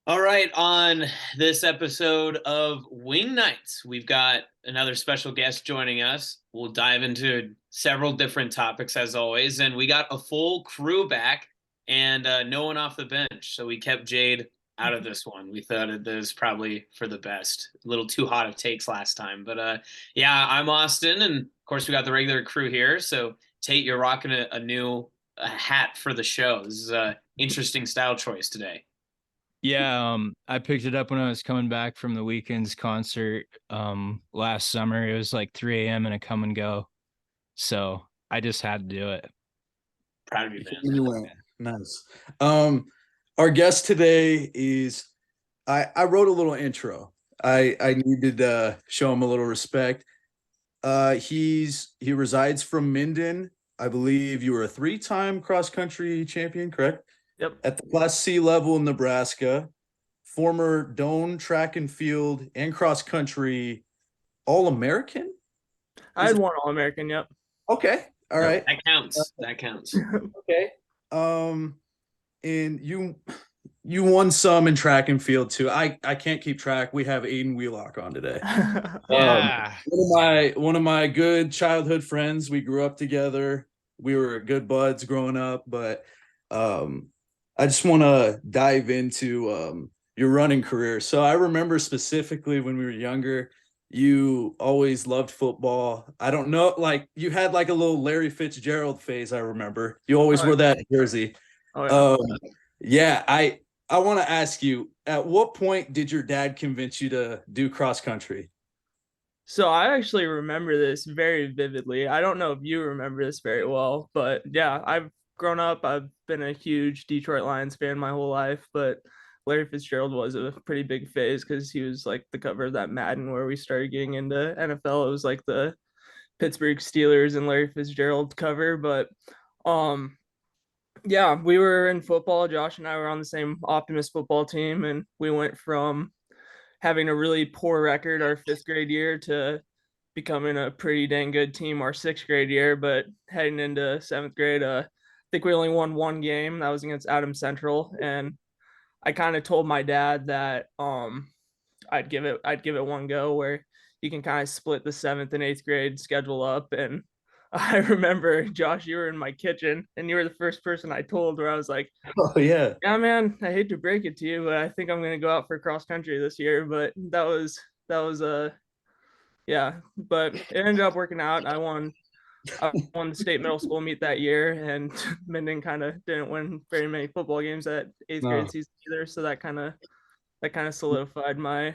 All right, on this episode of Wing Nights, we've got another special guest joining us. We'll dive into several different topics as always, and we got a full crew back and no one off the bench. So we kept Jade out of this one. We thought it was probably for the best. A little too hot of takes last time, but yeah, I'm Austin, and of course we got the regular crew here. So Tate, you're rocking a new hat for the show. This is a interesting style choice today. Yeah, I picked it up when I was coming back from the weekend's concert last summer. It was like 3 a.m. and a come and go. So I just had to do it. Proud of you, man. You went. Nice. Our guest today is I wrote a little intro. I needed to show him a little respect. He resides from Minden. I believe you were a 3-time cross country champion, correct? Yep. At the Class C level in Nebraska, former Doane track and field and cross country All-American. I had one All-American. Yep. Okay. All right. That counts. That counts. Okay. And you won some in track and field too. I can't keep track. We have Aidan Wheelock on today. Yeah. One of my good childhood friends. We grew up together. We were good buds growing up, but I just want to dive into your running career. So I remember specifically when we were younger, you always loved football. I don't know, like you had like a little Larry Fitzgerald phase. I remember you always wore that jersey. Oh, yeah. I want to ask you, at what point did your dad convince you to do cross country? So I actually remember this very vividly. I don't know if you remember this very well, but yeah, I've grown up. I've been a huge Detroit Lions fan my whole life, but Larry Fitzgerald was a pretty big phase because he was like the cover of that Madden where we started getting into NFL. It was like the Pittsburgh Steelers and Larry Fitzgerald cover, but yeah, we were in football. Josh and I were on the same Optimus football team, and we went from having a really poor record our 5th grade year to becoming a pretty dang good team our 6th grade year. But heading into 7th grade, I think we only won one game. That was against Adams Central, and I kind of told my dad that I'd give it one go where you can kind of split the 7th and 8th grade schedule up. And I remember, Josh, you were in my kitchen and you were the first person I told, where I was like, Oh yeah. yeah, man, I hate to break it to you, but I think I'm going to go out for cross country this year. But that was yeah, but it ended up working out. I won the state middle school meet that year, and Minden kind of didn't win very many football games at 8th grade season either. So that kind of solidified my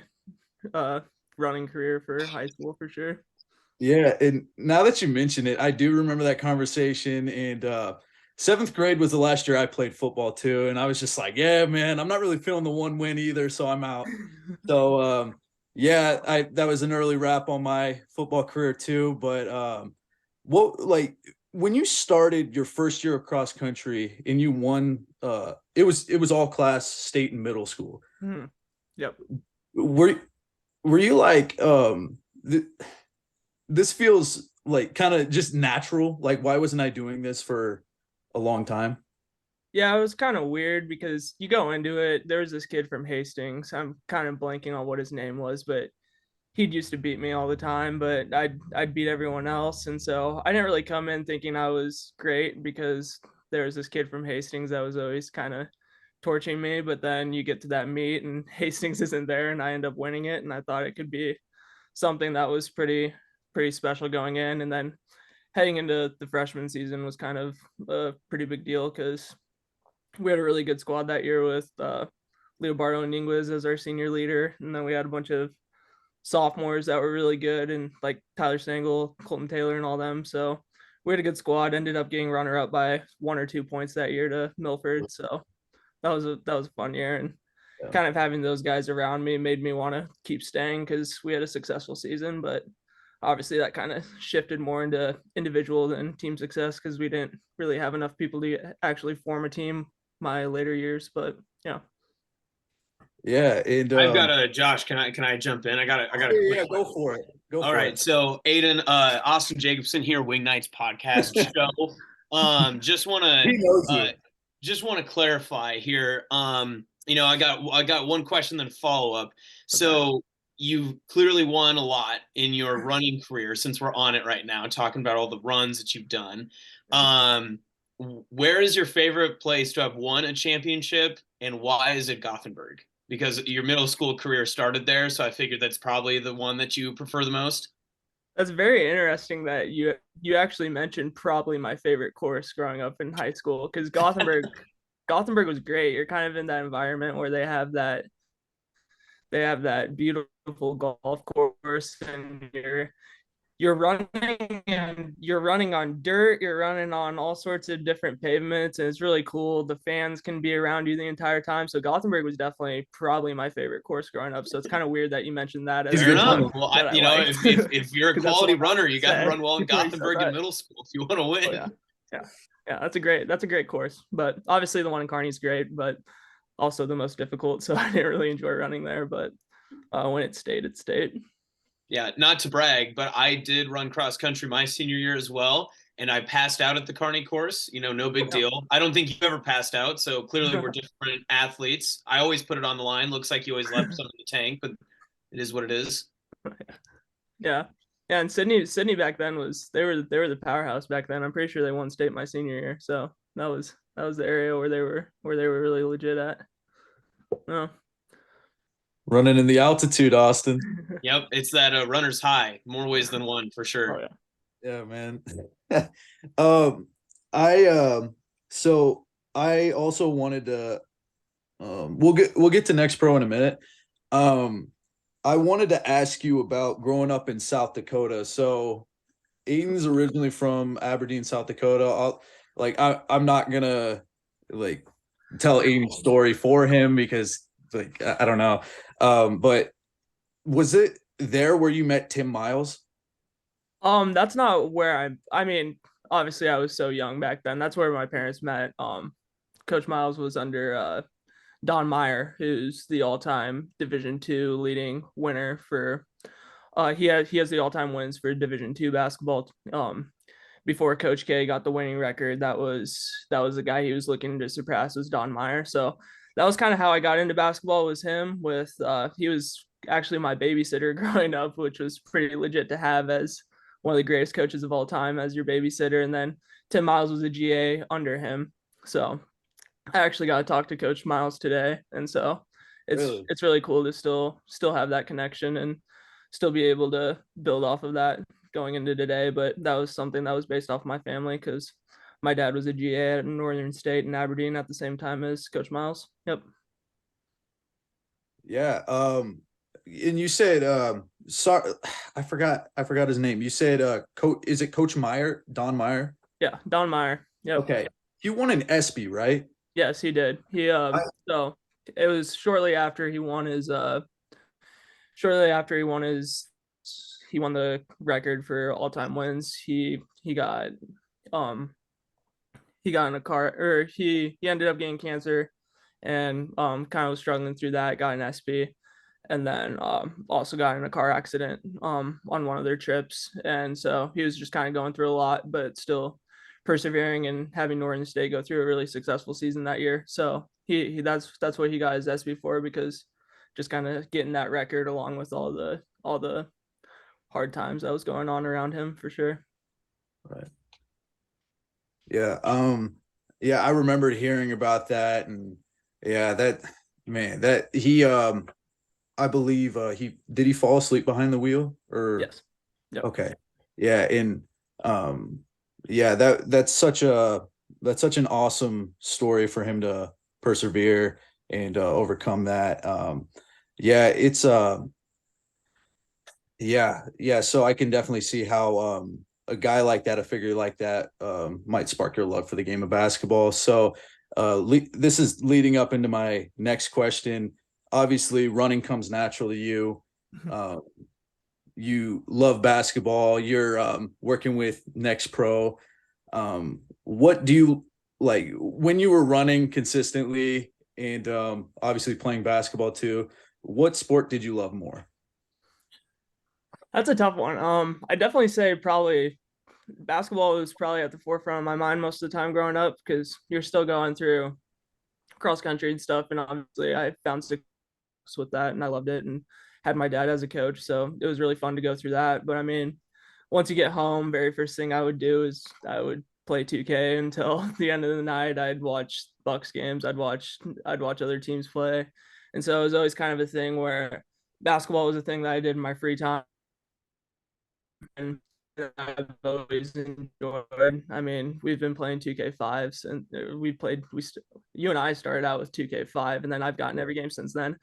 running career for high school for sure. Yeah, and now that you mention it, I do remember that conversation. And 7th grade was the last year I played football too, and I was just like, "Yeah, man, I'm not really feeling the one win either, so I'm out." So yeah, that was an early wrap on my football career too. But what like when you started your first year of cross country and you won, it was all class state and middle school. Mm-hmm. Yep. Were you like this feels like kind of just natural. Like, why wasn't I doing this for a long time? Yeah, it was kind of weird because you go into it. There was this kid from Hastings. I'm kind of blanking on what his name was, but he'd used to beat me all the time, but I'd beat everyone else. And so I didn't really come in thinking I was great because there was this kid from Hastings that was always kind of torching me. But then you get to that meet and Hastings isn't there and I end up winning it. And I thought it could be something that was pretty special going in. And then heading into the freshman season was kind of a pretty big deal because we had a really good squad that year with Leo Bardo and Inguez as our senior leader. And then we had a bunch of sophomores that were really good, and like Tyler Stengel, Colton Taylor, and all them. So we had a good squad. Ended up getting runner up by 1 or 2 points that year to Milford. So that was a fun year, and kind of having those guys around me made me want to keep staying because we had a successful season. But obviously that kind of shifted more into individual than team success because we didn't really have enough people to actually form a team my later years. But yeah. Yeah, and I've got a Josh. Can I jump in? I got a yeah, go for it. All right. So Aidan, Austin Jacobson here, Wing Nights podcast show. Just want He knows you. to clarify here. I got one question, then a follow up. So you clearly won a lot in your running career, since we're on it right now, talking about all the runs that you've done. Where is your favorite place to have won a championship, and why is it Gothenburg? Because your middle school career started there, so I figured that's probably the one that you prefer the most. That's very interesting that you actually mentioned probably my favorite course growing up in high school, because Gothenburg was great. You're kind of in that environment where they have that beautiful golf course, and you're running on dirt, you're running on all sorts of different pavements, and it's really cool. The fans can be around you the entire time. So Gothenburg was definitely probably my favorite course growing up. So it's kind of weird that you mentioned that as Fair the enough. one Well, that I liked. if you're a 'Cause that's quality what I runner, you got to said run well in when you said Gothenburg in that. middle school if you want to win. Oh, yeah. That's a great course. But obviously the one in Kearney is great, but also the most difficult. So I didn't really enjoy running there. But when it stayed, it stayed. Yeah, not to brag, but I did run cross country my senior year as well, and I passed out at the Kearney course. No big deal. I don't think you ever passed out, so clearly we're different athletes. I always put it on the line. Looks like you always left some in the tank, but it is what it is. Yeah. Yeah, and Sydney back then they were the powerhouse back then. I'm pretty sure they won state my senior year. So that was the area where they were really legit at. Oh. Running in the altitude, Austin. Yep, it's that runner's high, more ways than one for sure. Oh yeah. Yeah, man. So I also wanted to we'll get to NXTPRO in a minute. I wanted to ask you about growing up in South Dakota. So Aidan's originally from Aberdeen, South Dakota. I'm not gonna like tell Aidan's story for him because I don't know. But was it there where you met Tim Miles? That's not where I mean, obviously I was so young back then. That's where my parents met. Coach Miles was under Don Meyer, who's the all-time Division II leading winner for he has the all-time wins for Division II basketball. Before Coach K got the winning record, that was the guy he was looking to surpass, was Don Meyer. So that was kind of how I got into basketball, was him. With he was actually my babysitter growing up, which was pretty legit to have as one of the greatest coaches of all time as your babysitter. And then Tim Miles was a GA under him. So I actually got to talk to Coach Miles today, and so it's really cool to still have that connection and still be able to build off of that going into today. But that was something that was based off my family, because my dad was a GA at Northern State in Aberdeen at the same time as Coach Miles. Yep. Yeah. And you said sorry, I forgot his name. You said is it Coach Meyer, Don Meyer? Yeah, Don Meyer. Yep. Okay. He won an ESPY, right? Yes, he did. So it was shortly after he won he won the record for all-time wins. He got in a car, or he ended up getting cancer, and kind of was struggling through that, got an SP, and then also got in a car accident on one of their trips. And so he was just kind of going through a lot, but still persevering and having Northern State go through a really successful season that year. So that's what he got his SB for, because just kind of getting that record along with all the hard times that was going on around him, for sure. Right. Yeah. Yeah, I remembered hearing about that, and yeah, that he I believe he fall asleep behind the wheel, or yes. Yep. Okay. Yeah, and yeah, that's such an awesome story for him to persevere and overcome that. Yeah, it's yeah, so I can definitely see how a guy like that, a figure like that, might spark your love for the game of basketball. So this is leading up into my next question. Obviously, running comes natural to you. You love basketball. You're working with NXTPRO. What do you like when you were running consistently and obviously playing basketball too? What sport did you love more? That's a tough one. I definitely say probably basketball was probably at the forefront of my mind most of the time growing up, because you're still going through cross country and stuff, and obviously I found success with that, and I loved it, and had my dad as a coach, so it was really fun to go through that. But I mean, once you get home, very first thing I would do is I would play 2K until the end of the night. I'd watch Bucks games. I'd watch other teams play, and so it was always kind of a thing where basketball was a thing that I did in my free time, and I've always enjoyed. I mean, we've been playing 2K5s, and you and I started out with 2K5, and then I've gotten every game since then,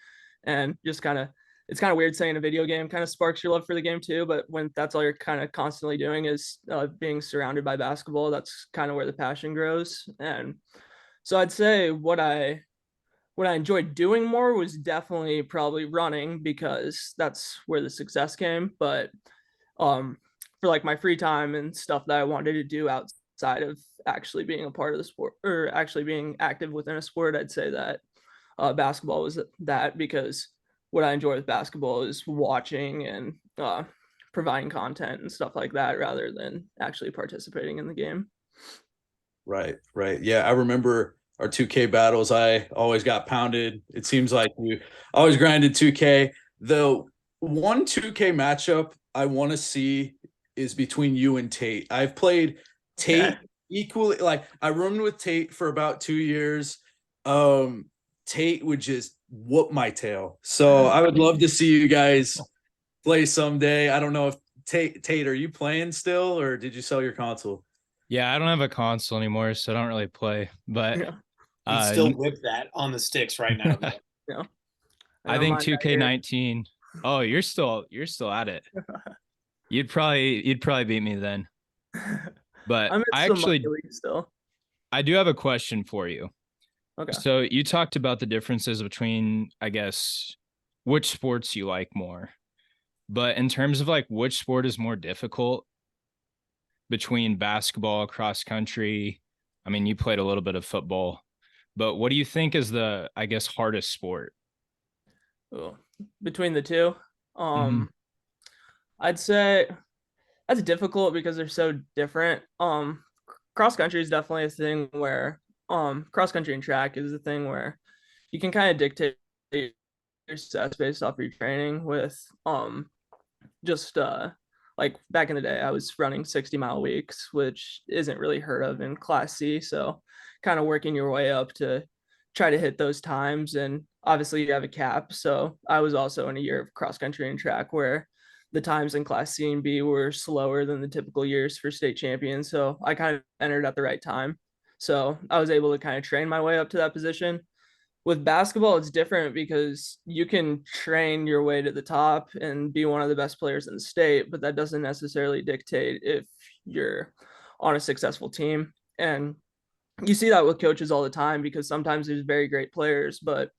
and just kind of. It's kind of weird saying a video game kind of sparks your love for the game too, but when that's all you're kind of constantly doing is being surrounded by basketball, that's kind of where the passion grows. And so I'd say what I enjoyed doing more was definitely probably running, because that's where the success came. But for like my free time and stuff that I wanted to do outside of actually being a part of the sport or actually being active within a sport, I'd say that basketball was that, because what I enjoy with basketball is watching and providing content and stuff like that, rather than actually participating in the game. Right. Yeah, I remember our 2K battles. I always got pounded. It seems like we always grinded 2K. The one 2K matchup I want to see is between you and Tate. I've played Tate equally. Like, I roomed with Tate for about 2 years. Tate would just whoop my tail. So I would love to see you guys play someday. I don't know if Tate, are you playing still, or did you sell your console? Yeah, I don't have a console anymore, so I don't really play. But You still whip that on the sticks right now. Yeah. I think 2K19. Oh, you're still at it. You'd probably beat me then. But I'm I actually still. I do have a question for you. Okay. So you talked about the differences between, I guess, which sports you like more. But in terms of like which sport is more difficult between basketball, cross country, I mean, you played a little bit of football, but what do you think is the, I guess, hardest sport? Between the two, I'd say that's difficult because they're so different. Cross country is definitely a thing where cross country and track is a thing where you can kind of dictate your success based off your training with just like back in the day I was running 60-mile weeks, which isn't really heard of in Class C, so kind of working your way up to try to hit those times, and obviously you have a cap. So I was also in a year of cross country and track where the times in Class C and B were slower than the typical years for state champions, so I kind of entered at the right time. So I was able to kind of train my way up to that position. With basketball, it's different because you can train your way to the top and be one of the best players in the state, but that doesn't necessarily dictate if you're on a successful team. And you see that with coaches all the time, because sometimes there's very great players, but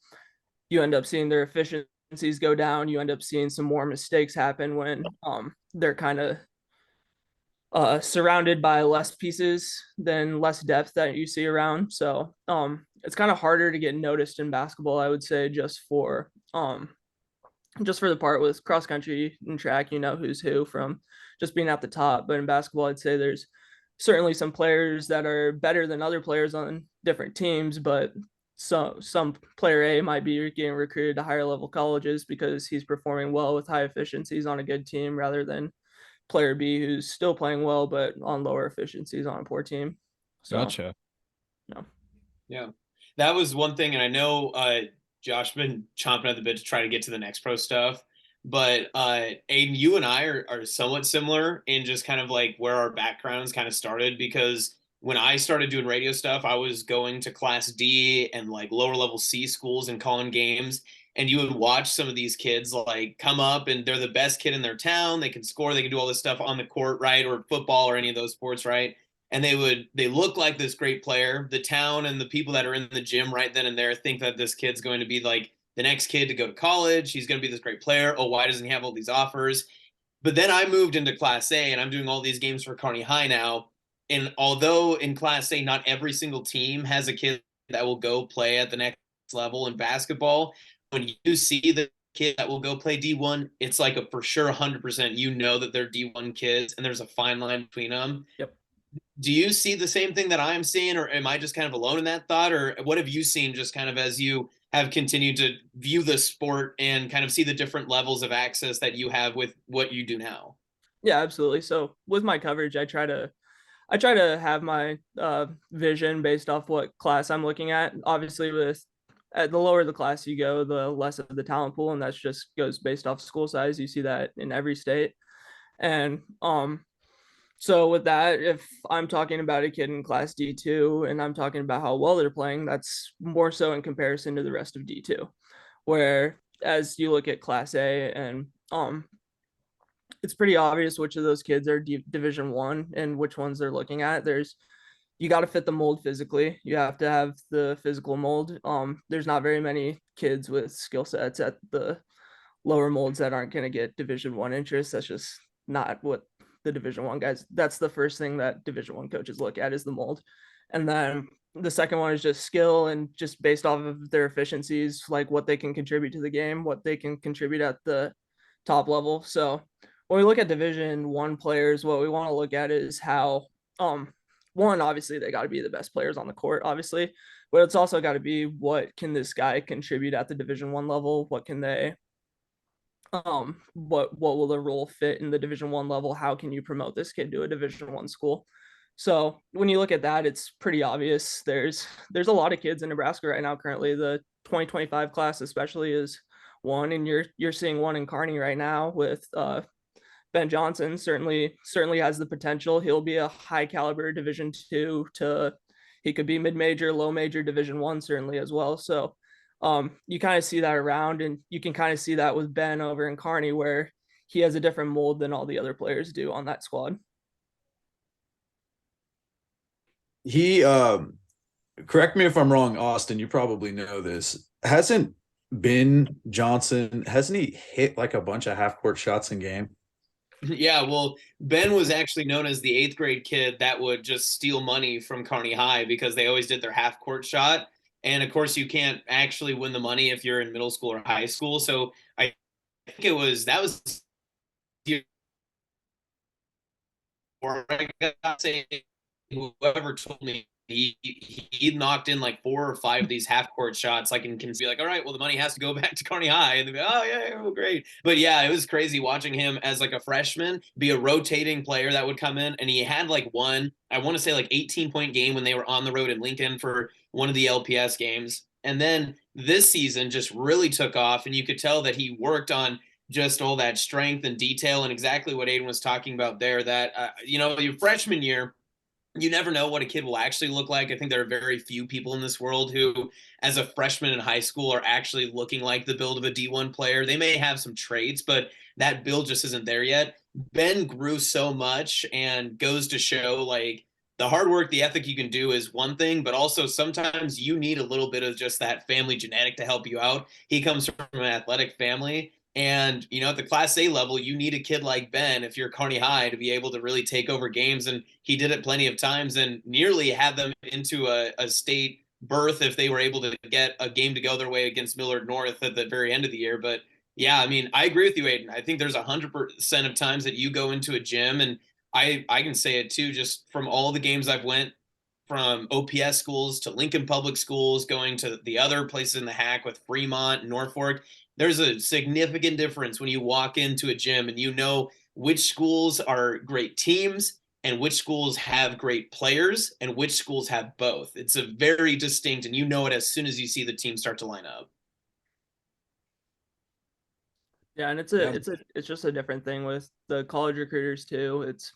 you end up seeing their efficiencies go down. You end up seeing some more mistakes happen when they're kind of surrounded by less pieces than less depth that you see around. So it's kind of harder to get noticed in basketball, I would say, just for the part with cross country and track, you know who's who from just being at the top. But in basketball, I'd say there's certainly some players that are better than other players on different teams, but some player A might be getting recruited to higher level colleges because he's performing well with high efficiencies on a good team, rather than player B who's still playing well but on lower efficiencies on a poor team. So, gotcha. No. Yeah, that was one thing, and I know Josh been chomping at the bit to try to get to the NXTPRO stuff. But Aidan, you and I are somewhat similar in just kind of like where our backgrounds kind of started, because when I started doing radio stuff, I was going to Class D and like lower level C schools and calling games. And you would watch some of these kids like come up and they're the best kid in their town. They can score, they can do all this stuff on the court, right? Or football or any of those sports, right? And they look like this great player. The town and the people that are in the gym right then and there think that this kid's going to be like the next kid to go to college. He's going to be this great player. Oh, why doesn't he have all these offers? But then I moved into Class A and I'm doing all these games for Kearney High now. And although in Class A, not every single team has a kid that will go play at the next level in basketball, when you see the kid that will go play D1, it's like a for sure 100%. You know that they're D1 kids and there's a fine line between them. Yep. Do you see the same thing that I'm seeing, or am I just kind of alone in that thought? Or what have you seen just kind of as you have continued to view the sport and kind of see the different levels of access that you have with what you do now? Yeah, absolutely. So with my coverage, I try to have my vision based off what class I'm looking at. Obviously, with at the lower the class you go, the less of the talent pool, and that's just goes based off school size. You see that in every state, and so with that, if I'm talking about a kid in class D2 and I'm talking about how well they're playing, that's more so in comparison to the rest of D2. Where as you look at class A and it's pretty obvious which of those kids are division 1 and which ones they're looking at. You got to fit the mold physically. You have to have the physical mold. There's not very many kids with skill sets at the lower molds that aren't going to get division 1 interest. That's just not what the division 1 guys, that's the first thing that division 1 coaches look at is the mold. And then the second one is just skill and just based off of their efficiencies, like what they can contribute to the game, what they can contribute at the top level. So when we look at division 1 players, what we want to look at is how one, obviously they got to be the best players on the court, obviously, but it's also got to be what can this guy contribute at the division 1 level? What can they what will the role fit in the division 1 level? How can you promote this kid to a division 1 school? So when you look at that, it's pretty obvious. There's a lot of kids in Nebraska right now currently. The 2025 class especially is one, and you're seeing one in Kearney right now with Ben Johnson. Certainly has the potential. He'll be a high caliber division 2 to he could be mid-major, low major division 1 certainly as well. So you kind of see that around, and you can kind of see that with Ben over in Kearney, where he has a different mold than all the other players do on that squad. He, correct me if I'm wrong, Austin, you probably know this. Hasn't Ben Johnson, hasn't he hit like a bunch of half court shots in game? Yeah, well, Ben was actually known as the 8th grade kid that would just steal money from Kearney High because they always did their half court shot. And of course, you can't actually win the money if you're in middle school or high school. So I think that was or I got say whoever told me he knocked in like 4 or 5 of these half court shots. I can be like, all right, well, the money has to go back to Kearney High, and they'd be, oh yeah, oh, great. But yeah, it was crazy watching him as like a freshman be a rotating player that would come in, and he had like I want to say like 18-point game when they were on the road in Lincoln for one of the LPS games, and then this season just really took off, and you could tell that he worked on just all that strength and detail, and exactly what Aidan was talking about there. That your freshman year, you never know what a kid will actually look like. I think there are very few people in this world who, as a freshman in high school, are actually looking like the build of a D1 player. They may have some traits, but that build just isn't there yet. Ben grew so much, and goes to show like the hard work, the ethic you can do is one thing, but also sometimes you need a little bit of just that family genetic to help you out. He comes from an athletic family. And, at the Class A level, you need a kid like Ben, if you're Kearney High, to be able to really take over games. And he did it plenty of times and nearly had them into a state berth if they were able to get a game to go their way against Millard North at the very end of the year. But yeah, I mean, I agree with you, Aidan. I think there's 100% of times that you go into a gym, and I can say it too, just from all the games I've went from OPS schools to Lincoln Public Schools, going to the other places in the hack with Fremont and Norfolk. There's a significant difference when you walk into a gym and you know which schools are great teams and which schools have great players and which schools have both. It's a very distinct, and you know it as soon as you see the team start to line up. Yeah, and it's just a different thing with the college recruiters too. It's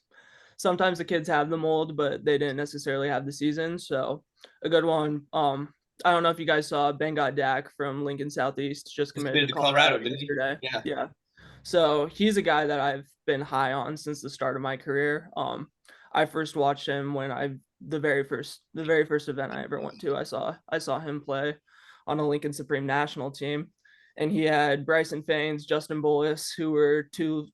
sometimes the kids have the mold, but they didn't necessarily have the season. So a good one. I don't know if you guys saw Ben got Dak from Lincoln Southeast just committed to Colorado yesterday. Yeah. Yeah. So he's a guy that I've been high on since the start of my career. I first watched him when the very first event I ever went to. I saw him play on a Lincoln Supreme national team. And he had Bryson Faines, Justin Bullis, who were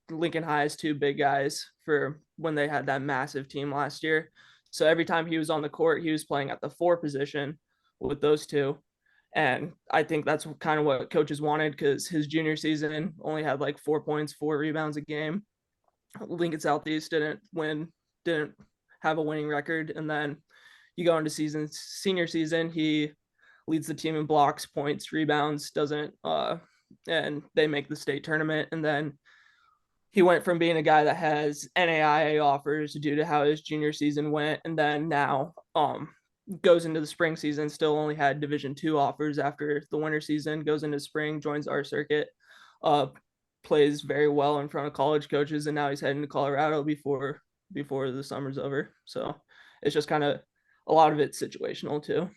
Lincoln High's 2 big guys for when they had that massive team last year. So every time he was on the court, he was playing at the 4 position with those 2. And I think that's kind of what coaches wanted, because his junior season only had like 4 points, 4 rebounds a game. Lincoln Southeast didn't have a winning record. And then you go into senior season, he leads the team in blocks, points, rebounds, and they make the state tournament. And then he went from being a guy that has NAIA offers due to how his junior season went, and then now goes into the spring season, still only had Division II offers after the winter season, goes into spring, joins our circuit, plays very well in front of college coaches, and now he's heading to Colorado before the summer's over. So it's just kind of a lot of it's situational too.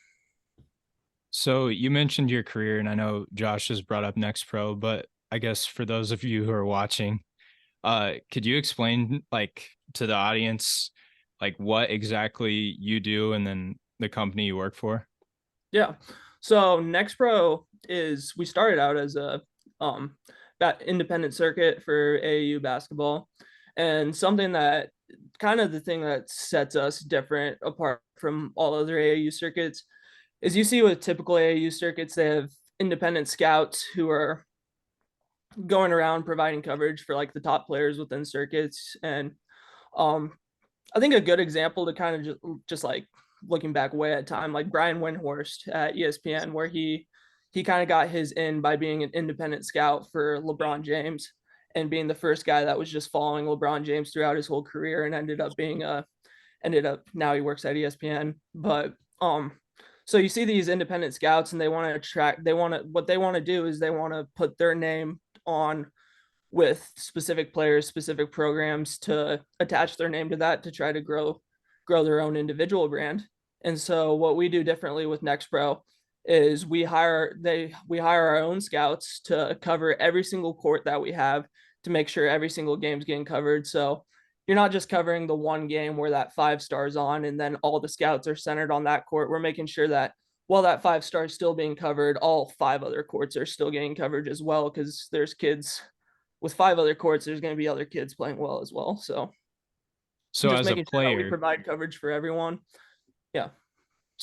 So you mentioned your career, and I know Josh has brought up NXTPRO, but I guess for those of you who are watching, could you explain like to the audience like what exactly you do and then the company you work for? Yeah. So NXTPRO we started out as a independent circuit for AAU basketball, and something that kind of the thing that sets us different apart from all other AAU circuits is you see with typical AAU circuits, they have independent scouts who are going around providing coverage for like the top players within circuits. And I think a good example to kind of just like looking back way at time, like Brian Windhorst at ESPN, where he kind of got his in by being an independent scout for LeBron James and being the first guy that was just following LeBron James throughout his whole career, and ended up now he works at ESPN. But so you see these independent scouts, and what they want to do is they want to put their name on with specific players, specific programs, to attach their name to that to try to grow their own individual brand. And so what we do differently with NXTPRO is we hire our own scouts to cover every single court that we have, to make sure every single game's getting covered. So you're not just covering the one game where that 5-star's on and then all the scouts are centered on that court. We're making sure that while that 5-star is still being covered, all 5 other courts are still getting coverage as well, because there's kids with 5 other courts, there's going to be other kids playing well as well. So just as a making sure that we player, provide coverage for everyone. Yeah.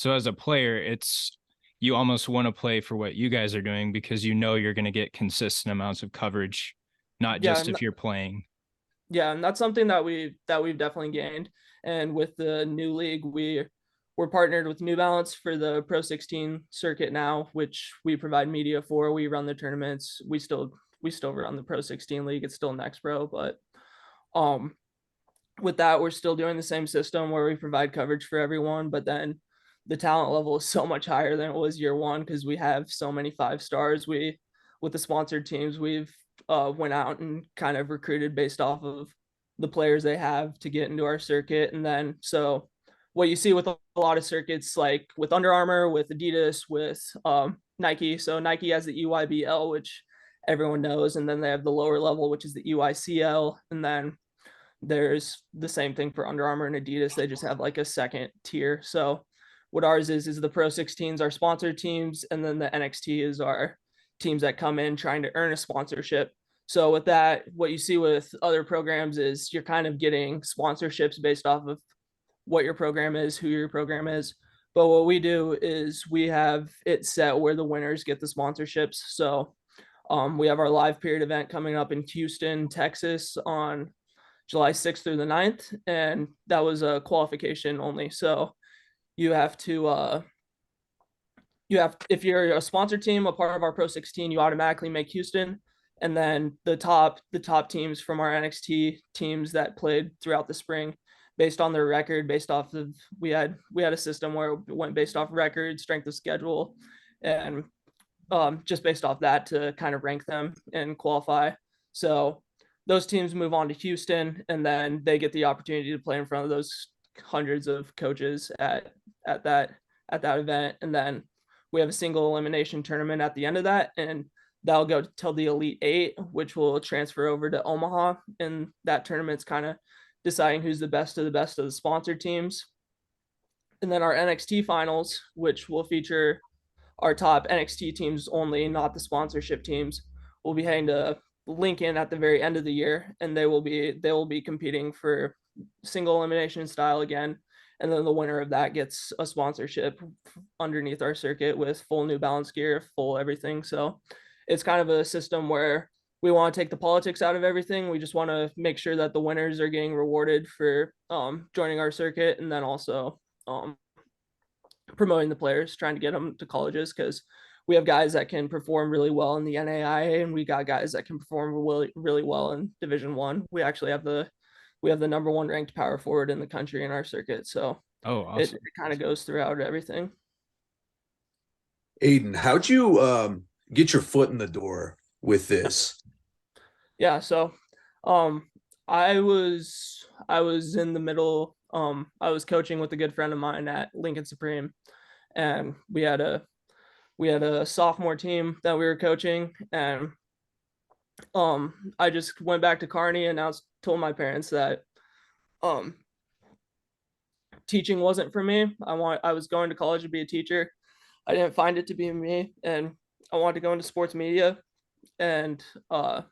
so as a player, it's you almost want to play for what you guys are doing because you know you're going to get consistent amounts of coverage, not just if you're playing. Yeah, and that's something that we've definitely gained. And with the new league, we're partnered with New Balance for the Pro 16 circuit now, which we provide media for. We run the tournaments. We still run the Pro 16 league. It's still NXTPRO, but with that, we're still doing the same system where we provide coverage for everyone, but then the talent level is so much higher than it was year one because we have so many 5-stars. With the sponsored teams, we've went out and kind of recruited based off of the players they have to get into our circuit. And then so what you see with a lot of circuits, like with Under Armour, with Adidas, with Nike. So Nike has the EYBL, which everyone knows, and then they have the lower level, which is the EYCL, and then there's the same thing for Under Armour and Adidas. They just have like a second tier. So what ours is the Pro 16s are sponsored teams, and then the NXT is our teams that come in trying to earn a sponsorship. So with that, what you see with other programs is you're kind of getting sponsorships based off of what your program is, who your program is. But what we do is we have it set where the winners get the sponsorships. So we have our live period event coming up in Houston, Texas on July 6th through the 9th. And that was a qualification only. So you have to, if you're a sponsor team, a part of our Pro 16, you automatically make Houston. And then the top teams from our NXT teams that played throughout the spring, based on their record, based off of, we had a system where it went based off record, strength of schedule, and just based off that to kind of rank them and qualify. So those teams move on to Houston, and then they get the opportunity to play in front of those hundreds of coaches at that event. And then we have a single elimination tournament at the end of that, and that'll go till the Elite 8, which will transfer over to Omaha. And that tournament's kind of deciding who's the best of the sponsored teams. And then our NXT finals, which will feature our top NXT teams only, not the sponsorship teams, will be heading to Lincoln at the very end of the year, and they will be competing for single elimination style again. And then the winner of that gets a sponsorship underneath our circuit with full New Balance gear, full everything. So it's kind of a system where we want to take the politics out of everything. We just want to make sure that the winners are getting rewarded for joining our circuit, and then also promoting the players, trying to get them to colleges, because we have guys that can perform really well in the NAIA, and we got guys that can perform really, really well in Division One. We actually have the number one ranked power forward in the country in our circuit. So awesome. it kind of goes throughout everything. Aidan, how'd you get your foot in the door with this? Yeah, so I was in the middle. I was coaching with a good friend of mine at Lincoln Supreme, and we had a sophomore team that we were coaching, and I just went back to Kearney and told my parents that teaching wasn't for me. I was going to college to be a teacher. I didn't find it to be me, and I wanted to go into sports media. And I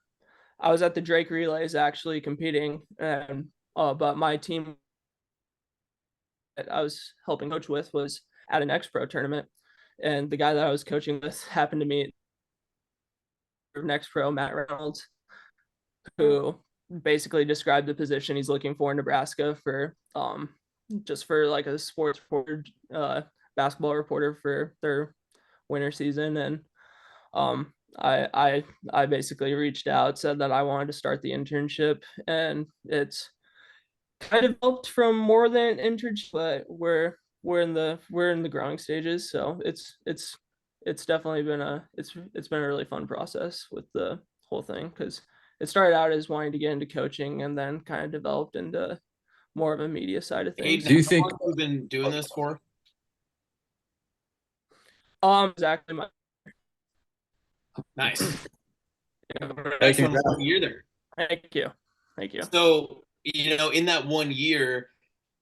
was at the Drake Relays actually competing, and but my team that I was helping coach with was at an NXTPRO tournament, and the guy that I was coaching with happened to meet NXTPRO Matt Reynolds, who basically described the position he's looking for in Nebraska for just for like a sports reporter, basketball reporter for their winter season. And I basically reached out, said that I wanted to start the internship, and it's kind of helped from more than an internship, but we're in the growing stages. So it's definitely been it's been a really fun process with the whole thing, because it started out as wanting to get into coaching and then kind of developed into more of a media side of things. Aidan, Do you how think- long have you been doing this for? Exactly. Nice. Thank That's you. on 1 year there. Thank you. So, in that 1 year,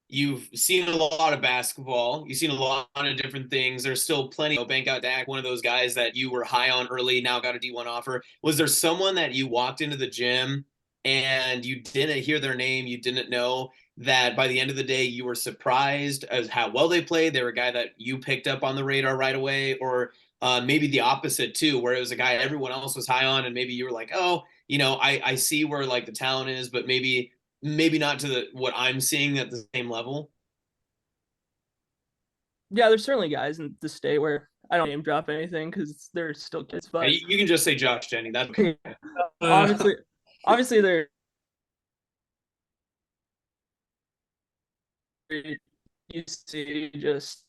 you've seen a lot of basketball. You've seen a lot of different things. There's still plenty. Bengot Dak, one of those guys that you were high on early, now got a D1 offer. Was there someone that you walked into the gym and you didn't hear their name, you didn't know, that by the end of the day you were surprised as how well they played? They were a guy that you picked up on the radar right away, or maybe the opposite too, where it was a guy everyone else was high on, and maybe you were like, oh, I see where like the talent is, but maybe not to what I'm seeing at the same level. Yeah, there's certainly guys in the state where I don't name drop anything because they're still kids, but You can just say Josh Jenny. That's okay. obviously they're you see just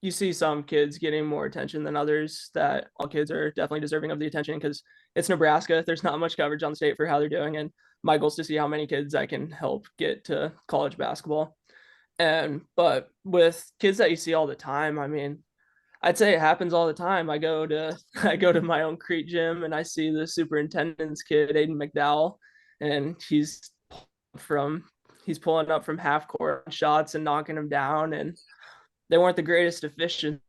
you see some kids getting more attention than others. That all kids are definitely deserving of the attention, because it's Nebraska. There's not much coverage on the state for how they're doing, and my goal is to see how many kids I can help get to college basketball. But with kids that you see all the time, I mean, I'd say it happens all the time. I go to my own Crete gym, and I see the superintendent's kid, Aidan McDowell, and he's pulling up from half court shots and knocking them down, and they weren't the greatest efficiencies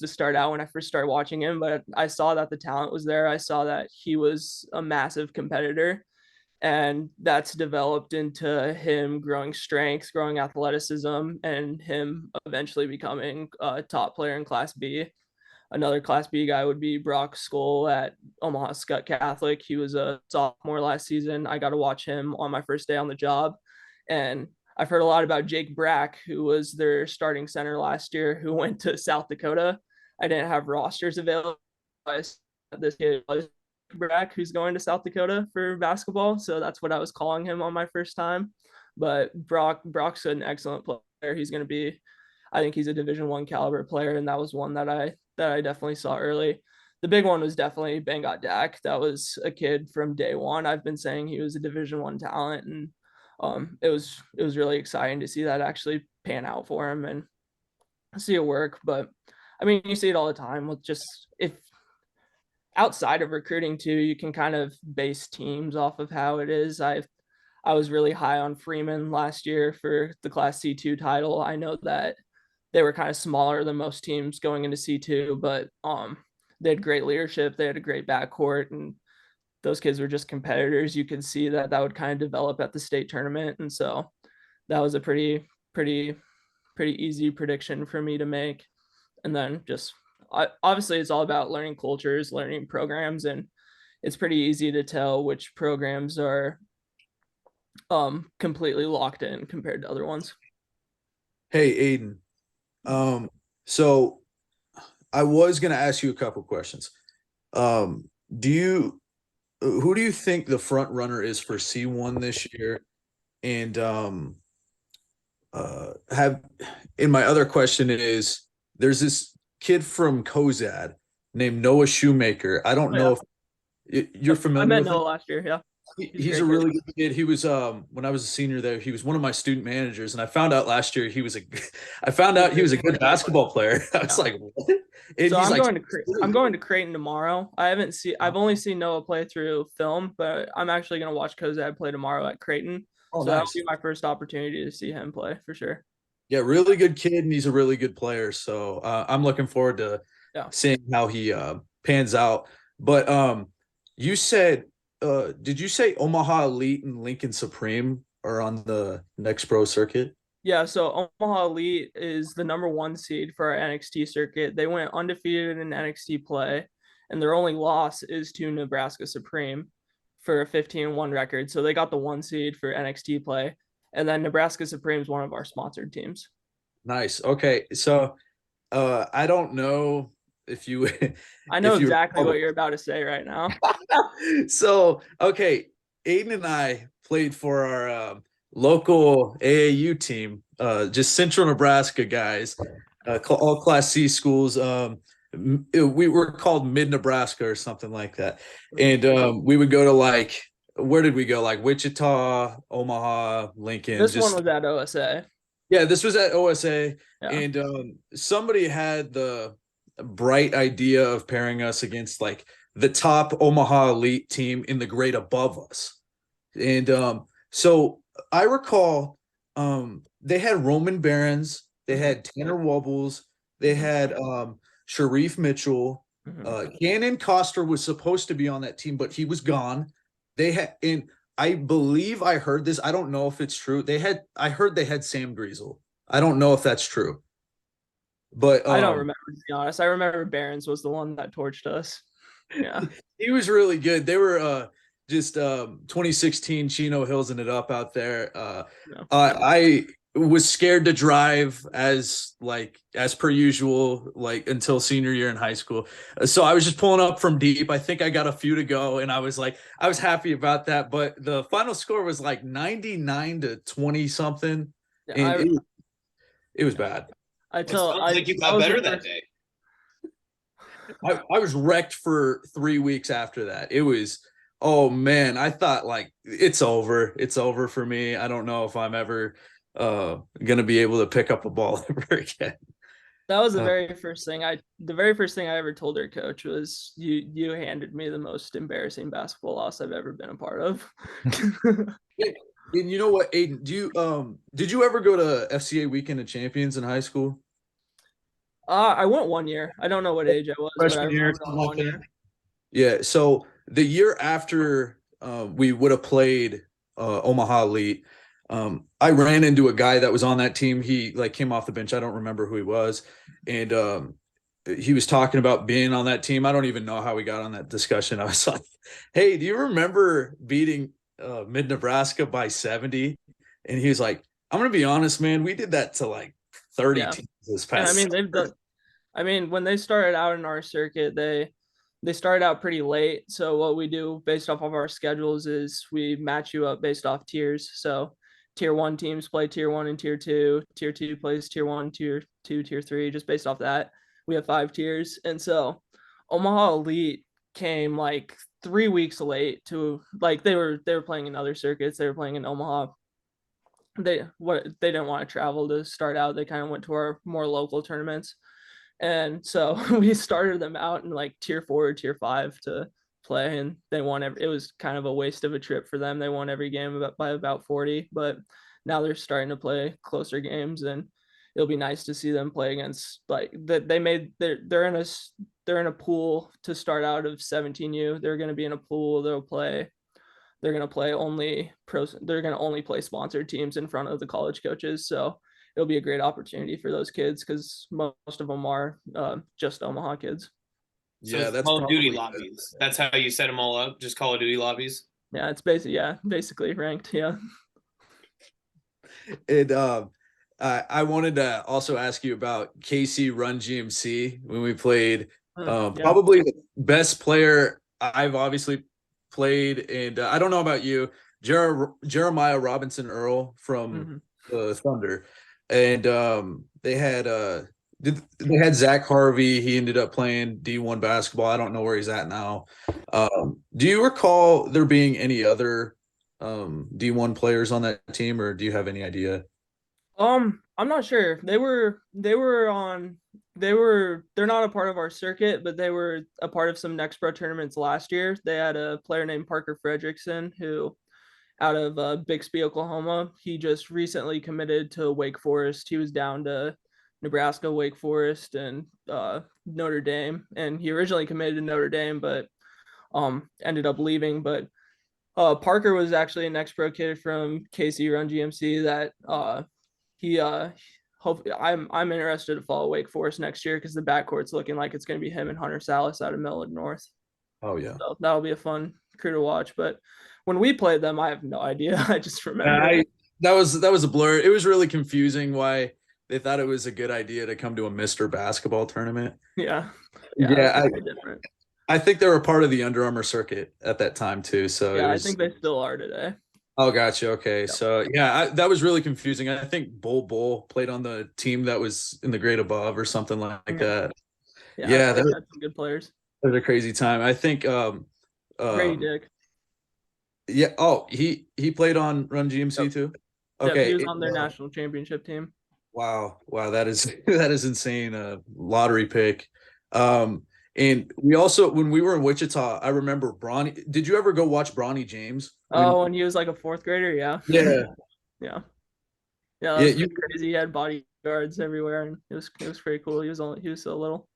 to start out when I first started watching him, but I saw that the talent was there. I saw that he was a massive competitor, and that's developed into him growing strength, growing athleticism, and him eventually becoming a top player in Class B. Another Class B guy would be Brock Skoll at Omaha Skutt Catholic. He was a sophomore last season. I got to watch him on my first day on the job. And I've heard a lot about Jake Brack, who was their starting center last year, who went to South Dakota. I didn't have rosters available. This kid was Brack, who's going to South Dakota for basketball. So that's what I was calling him on my first time. But Brock's an excellent player. He's going to be, I think he's a Division I caliber player. And that was one that I definitely saw early. The big one was definitely Bengot Dak. That was a kid from day one. I've been saying he was a Division I talent, and it was really exciting to see that actually pan out for him and see it work. But I mean, you see it all the time with just, if outside of recruiting too, you can kind of base teams off of how it is. I was really high on Freeman last year for the Class C2 title. I know that they were kind of smaller than most teams going into C2, but they had great leadership. They had a great backcourt, and those kids were just competitors. You could see that would kind of develop at the state tournament. And so that was a pretty easy prediction for me to make. And then just obviously it's all about learning cultures, learning programs, and it's pretty easy to tell which programs are completely locked in compared to other ones. Hey, Aidan. So I was gonna ask you a couple questions. Um, who do you think the front runner is for C1 this year? And have in my other question is there's this kid from Cozad named Noah Shoemaker. I don't know if you're I familiar met with him. Noah last year. Yeah. He's a really good kid. He was when I was a senior there, he was one of my student managers, and I found out last year he was a good basketball player. I was like, what? And so I'm I'm going to Creighton tomorrow. I've only seen Noah play through film, but I'm actually going to watch Kozad play tomorrow at Creighton. Oh, so nice. that'll be my first opportunity to see him play for sure. Yeah, really good kid, and he's a really good player. So I'm looking forward to seeing how he pans out. But you said, did you say Omaha Elite and Lincoln Supreme are on the NXTPRO circuit? Yeah, so Omaha Elite is the number 1 seed for our NXT circuit. They went undefeated in NXT play, and their only loss is to Nebraska Supreme for a 15-1 record. So they got the 1 seed for NXT play. And then Nebraska Supreme is one of our sponsored teams. Nice. Okay. So I don't know if you I know exactly what you're about to say right now. So, okay, Aidan and I played for our local AAU team, just Central Nebraska guys, all Class C schools. We were called Mid Nebraska or something like that. And we would go to where did we go? Like Wichita, Omaha, Lincoln. This one was at OSA. Yeah, this was at OSA. Yeah. And somebody had the bright idea of pairing us against the top Omaha Elite team in the grade above us. And so I recall they had Roman Barons, they had Tanner Wubbles, they had Sharif Mitchell. Gannon Coster was supposed to be on that team, but he was gone. They had, and I believe I heard this. I don't know if it's true. I heard they had Sam Griesel. I don't know if that's true. But I don't remember, to be honest. I remember Barons was the one that torched us. Yeah. He was really good. They were just 2016 Chino Hillsing it up out there. I was scared to drive as per usual, until senior year in high school. So I was just pulling up from deep. I think I got a few to go, and I was happy about that. But the final score was 99 to 20 something. Yeah, and it was bad. I think you got better that day. I was wrecked for 3 weeks after that. It was, oh man, I thought it's over. It's over for me. I don't know if I'm ever gonna be able to pick up a ball ever again. That was the very first thing I ever told our coach was you handed me the most embarrassing basketball loss I've ever been a part of. And you know what, Aidan, did you ever go to FCA Weekend of Champions in high school? I went 1 year. I don't know what age I was. Freshman year, something like that. Yeah. So the year after we would have played Omaha Elite, I ran into a guy that was on that team. He came off the bench. I don't remember who he was. And he was talking about being on that team. I don't even know how we got on that discussion. I was like, hey, do you remember beating Mid Nebraska by 70? And he was like, I'm going to be honest, man. We did that to 30 teams this past. When they started out in our circuit, they started out pretty late. So what we do based off of our schedules is we match you up based off tiers. So tier 1 teams play tier 1 and tier 2. Tier 2 plays tier 1, tier 2, tier 3. Just based off that, we have 5 tiers. And so Omaha Elite came 3 weeks late to they were playing in other circuits. They were playing in Omaha. They didn't want to travel to start out. They kind of went to our more local tournaments. And so we started them out in tier 4 or tier 5 to play, and they won it was kind of a waste of a trip for them. They won every game by about 40, but now they're starting to play closer games, and it'll be nice to see them play against they're in a pool to start out of 17U. They're going to be in a pool. They're going to play only pros. They're going to only play sponsored teams in front of the college coaches. So it'll be a great opportunity for those kids because most of them are just Omaha kids. So Yeah, it's that's Call of Duty probably lobbies. That's how you set them all up. Just Call of Duty lobbies. Yeah, it's basically ranked. Yeah. it. I wanted to also ask you about KC Run GMC when we played. Yeah. Probably the best player I've obviously played, and I don't know about you, Jeremiah Robinson Earl from the Thunder, and they had Zach Harvey. He ended up playing D1 basketball. I don't know where he's at now. Do you recall there being any other D1 players on that team, or do you have any idea? I'm not sure. They're not a part of our circuit, but they were a part of some NXTPRO tournaments last year. They had a player named Parker Fredrickson who out of Bixby, Oklahoma. He just recently committed to Wake Forest. He was down to Nebraska, Wake Forest, and Notre Dame. And he originally committed to Notre Dame, but ended up leaving. But Parker was actually a NXTPRO kid from KC Run GMC that he hopefully I'm interested to follow Wake Forest next year because the backcourt's looking like it's going to be him and Hunter Salas out of Millard North. Oh yeah, So that'll be a fun crew to watch. But when we played them, I have no idea. I just remember that was a blur. It was really confusing why they thought it was a good idea to come to a Mr. Basketball tournament. Yeah. Different. I think they were part of the Under Armour circuit at that time too. So yeah, I think they still are today. Oh, gotcha. Okay. Yep. So yeah, that was really confusing. I think Bull played on the team that was in the grade above or something like that. Yeah, they had some good players. It was a crazy time. I think Grady Dick. Yeah. Oh, he played on Run GMC too. Okay. He was on their national championship team. Wow. That is insane. Lottery pick. And we also, when we were in Wichita, I remember Bronny. Did you ever go watch Bronny James? When he was like a fourth grader, yeah. Yeah. Yeah. Yeah, that was crazy. He had bodyguards everywhere, and it was pretty cool. He was so little.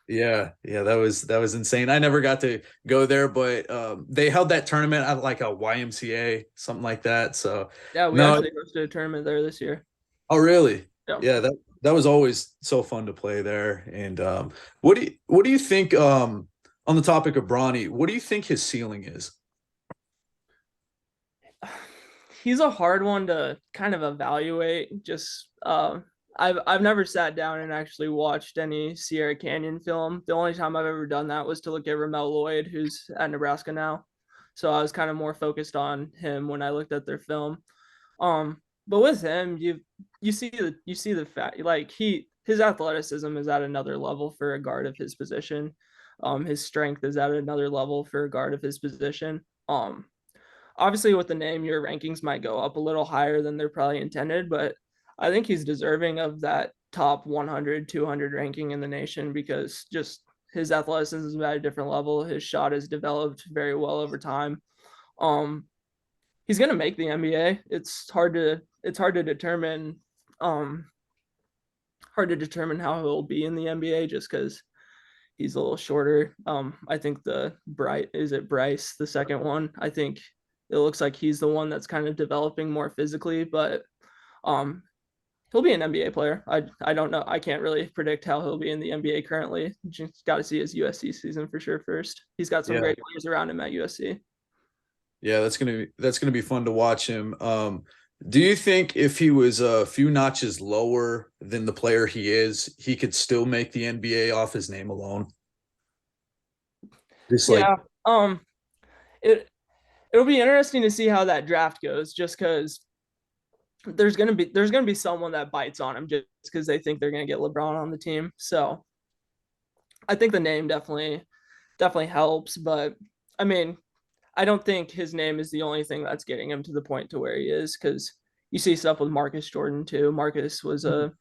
Yeah, that was insane. I never got to go there, but they held that tournament at like a YMCA, something like that. So yeah, we actually hosted a tournament there this year. Oh, really? Yeah, that was always so fun to play there. And what do you think on the topic of Bronny? What do you think his ceiling is? He's a hard one to kind of evaluate. Just I've never sat down and actually watched any Sierra Canyon film. The only time I've ever done that was to look at Ramel Lloyd, who's at Nebraska now. So I was kind of more focused on him when I looked at their film. But with him, you see the fact, like his athleticism is at another level for a guard of his position. His strength is at another level for a guard of his position. Obviously with the name, your rankings might go up a little higher than they're probably intended, but I think he's deserving of that top 100, 200 ranking in the nation because just his athleticism is at a different level. His shot has developed very well over time. He's going to make the NBA. It's hard to determine how he'll be in the NBA just because he's a little shorter. I think Bryce, the second one? I think it looks like he's the one that's kind of developing more physically, but he'll be an NBA player. I don't know. I can't really predict how he'll be in the NBA currently. Just got to see his USC season for sure first. He's got some great players around him at USC. Yeah, that's gonna be fun to watch him. Do you think if he was a few notches lower than the player he is, he could still make the NBA off his name alone? It'll be interesting to see how that draft goes, just because there's gonna be someone that bites on him just because they think they're gonna get LeBron on the team. So I think the name definitely helps, but I mean, I don't think his name is the only thing that's getting him to the point to where he is, because you see stuff with Marcus Jordan too. Marcus was a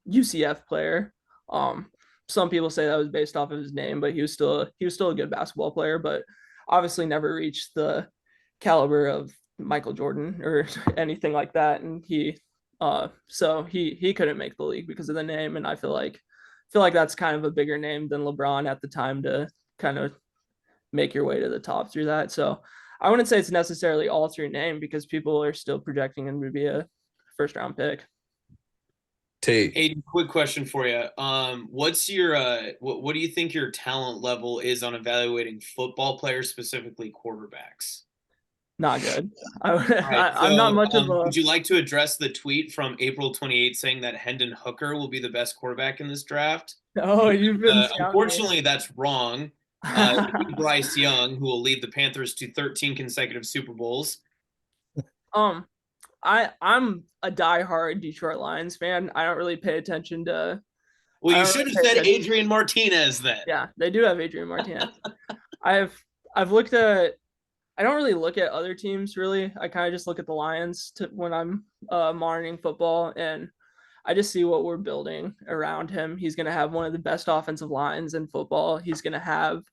UCF player. Some people say that was based off of his name, but he was still a good basketball player, but obviously never reached the caliber of Michael Jordan or anything like that. And he couldn't make the league because of the name. And I feel like that's kind of a bigger name than LeBron at the time to kind of make your way to the top through that. So I wouldn't say it's necessarily all through name because people are still projecting him to be a first round pick. Tate. Aidan, quick question for you. What's your what do you think your talent level is on evaluating football players, specifically quarterbacks? Not good. All right, I'm not so much of a. would you like to address the tweet from April 28th saying that Hendon Hooker will be the best quarterback in this draft? Oh, you've been scouting me. Unfortunately, that's wrong. Bryce Young, who will lead the Panthers to 13 consecutive Super Bowls. I'm a diehard Detroit Lions fan. I don't really pay attention to. Well, I you don't should really have pay said attention- Adrian Martinez then. Yeah, they do have Adrian Martinez. I've looked at. I don't really look at other teams really. I kind of just look at the Lions when I'm monitoring football, and I just see what we're building around him. He's going to have one of the best offensive lines in football. He's going to have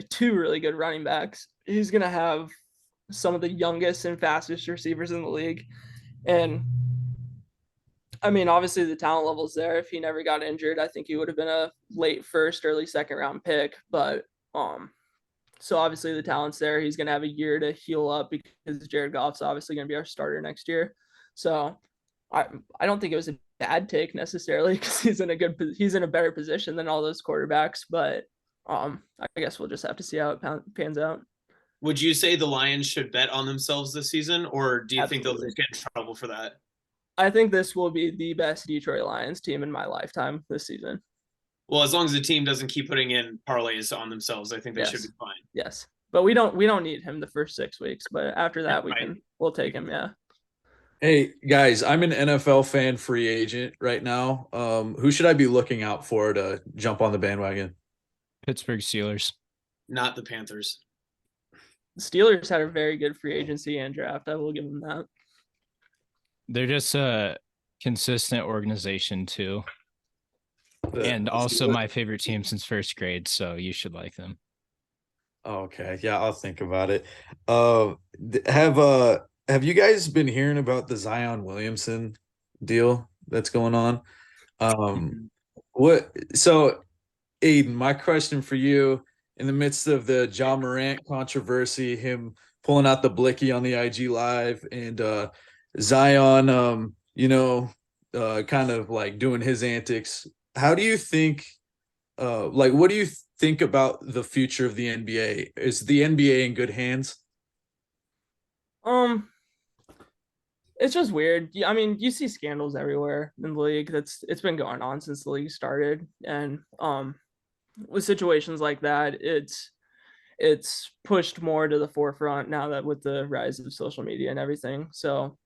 two really good running backs. He's going to have some of the youngest and fastest receivers in the league. And I mean, obviously the talent level's there. If he never got injured, I think he would have been a late first, early second round pick. But so obviously the talent's there. He's going to have a year to heal up because Jared Goff's obviously going to be our starter next year. So I don't think it was a bad take necessarily because he's in a better position than all those quarterbacks. But I guess we'll just have to see how it pans out. Would you say the Lions should bet on themselves this season, or do you think they'll Absolutely. just get in trouble for that? I think this will be the best Detroit Lions team in my lifetime this season. Well, as long as the team doesn't keep putting in parlays on themselves, I think they should Yes. be fine. Yes, but we don't need him the first 6 weeks. But after that, Right. we'll take him. Yeah. Hey guys, I'm an NFL fan free agent right now. Who should I be looking out for to jump on the bandwagon? Pittsburgh Steelers. Not the Panthers. The Steelers had a very good free agency and draft. I will give them that. They're just a consistent organization too. And also my favorite team since first grade, so you should like them. Okay, yeah, I'll think about it. Have you guys been hearing about the Zion Williamson deal that's going on? So Aidan, my question for you, in the midst of the John Morant controversy, him pulling out the blicky on the IG live, and Zion kind of like doing his antics, how do you think what do you think about the future of the NBA? Is the NBA in good hands? It's just weird. I mean, you see scandals everywhere in the league. It's been going on since the league started, and with situations like that, it's pushed more to the forefront now that with the rise of social media and everything. So,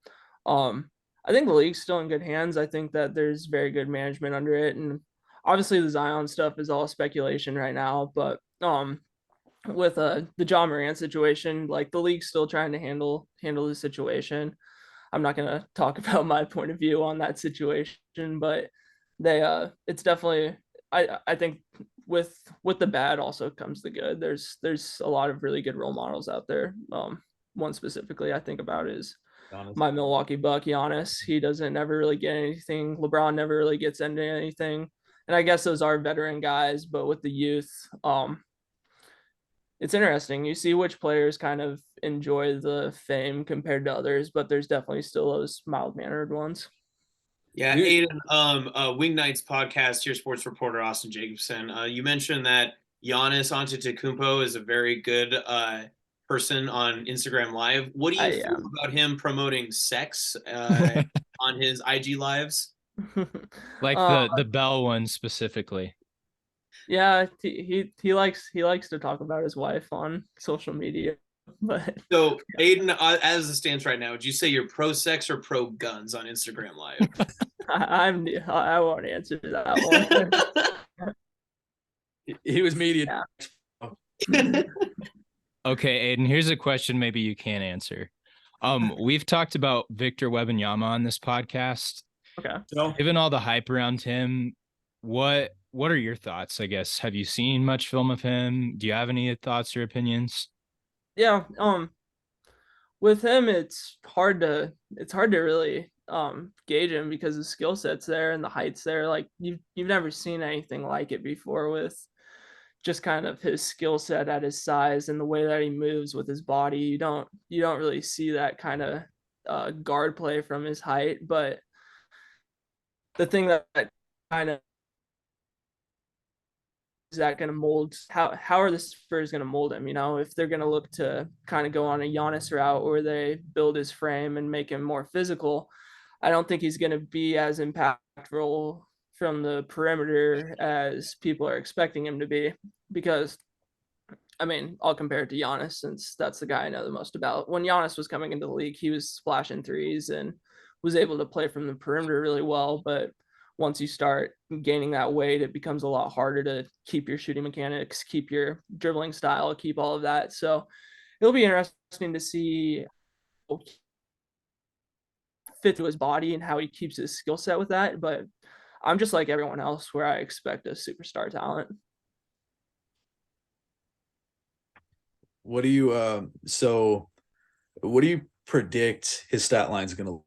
I think the league's still in good hands. I think that there's very good management under it, and obviously the Zion stuff is all speculation right now. But with the John Morant situation, like the league's still trying to handle the situation. I'm not going to talk about my point of view on that situation, but it's definitely, I think with the bad also comes the good. There's a lot of really good role models out there. One specifically I think about is my Milwaukee Buck, Giannis. He doesn't ever really get anything. LeBron never really gets into anything. And I guess those are veteran guys, but with the youth, it's interesting. You see which players kind of enjoy the fame compared to others, but there's definitely still those mild-mannered ones. Yeah, Aidan, Wing Nights podcast, your sports reporter Austin Jacobson. You mentioned that Giannis Antetokounmpo is a very good person on Instagram Live. What do you feel about him promoting sex on his IG lives? Like the Bell one specifically. Yeah, he likes to talk about his wife on social media. But so, Aidan, as it stands right now, would you say you're pro sex or pro guns on Instagram Live? I won't answer that one. He was media. Yeah. Okay, Aidan, here's a question maybe you can't answer. We've talked about Victor Wembanyama on this podcast. Okay. So, given all the hype around him, what are your thoughts, I guess? Have you seen much film of him? Do you have any thoughts or opinions? Yeah, with him it's hard to really gauge him because the skill set's there and the height's there. Like you've never seen anything like it before with just kind of his skill set at his size and the way that he moves with his body. You don't really see that kind of guard play from his height, but the thing that kind of is that going to mold how are the Spurs going to mold him? You know, if they're going to look to kind of go on a Giannis route where they build his frame and make him more physical, I don't think he's going to be as impactful from the perimeter as people are expecting him to be. Because, I mean, I'll compare it to Giannis since that's the guy I know the most about. When Giannis was coming into the league, he was splashing threes and was able to play from the perimeter really well. But once you start gaining that weight, it becomes a lot harder to keep your shooting mechanics, keep your dribbling style, keep all of that. So it'll be interesting to see fit to his body and how he keeps his skill set with that. But I'm just like everyone else where I expect a superstar talent. What do you what do you predict his stat line is going to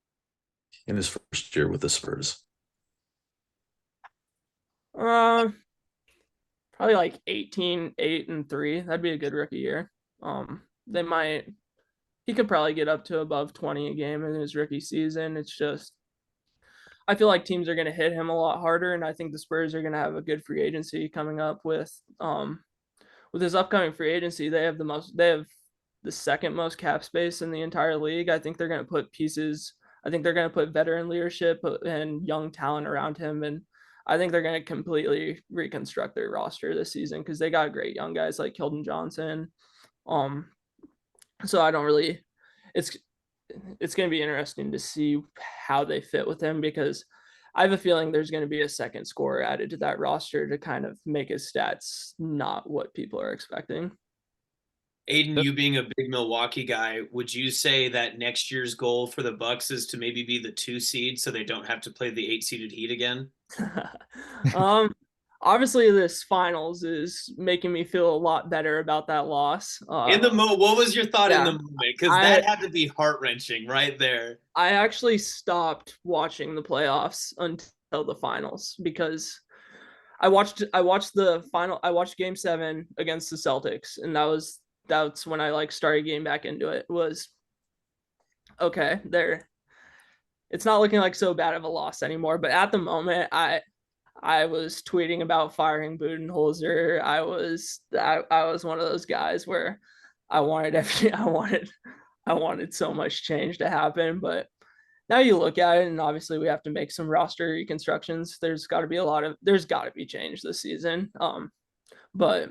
in his first year with the Spurs? Probably like 18, 8, and 3. That'd be a good rookie year. He could probably get up to above 20 a game in his rookie season. It's just, I feel like teams are going to hit him a lot harder, and I think the Spurs are going to have a good free agency coming up with his upcoming free agency. They have the second most cap space in the entire league. I think they're going to put pieces. I think they're going to put veteran leadership and young talent around him, and I think they're going to completely reconstruct their roster this season because they got great young guys like Keldon Johnson. So I don't really. It's going to be interesting to see how they fit with him because I have a feeling there's going to be a second scorer added to that roster to kind of make his stats not what people are expecting. Aidan, you being a big Milwaukee guy, would you say that next year's goal for the Bucks is to maybe be the 2 seed so they don't have to play the 8-seeded Heat again? Obviously this finals is making me feel a lot better about that loss. What was your thought in the moment? Because that had to be heart-wrenching right there. I actually stopped watching the playoffs until the finals because I watched the final. I watched Game 7 against the Celtics, and that's when I like started getting back into it. Was okay there. It's not looking like so bad of a loss anymore, but at the moment, I was tweeting about firing Budenholzer. I was one of those guys where I wanted so much change to happen, but now you look at it and obviously we have to make some roster reconstructions. There's got to be change this season. But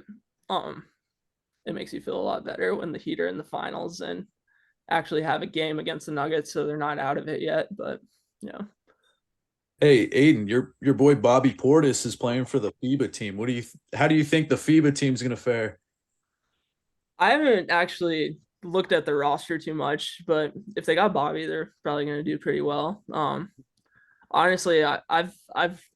it makes you feel a lot better when the Heat are in the finals and actually have a game against the Nuggets, so they're not out of it yet. But yeah. Hey, Aidan, your boy Bobby Portis is playing for the FIBA team. How do you think the FIBA team's going to fare? I haven't actually looked at the roster too much, but if they got Bobby, they're probably going to do pretty well. Honestly, I've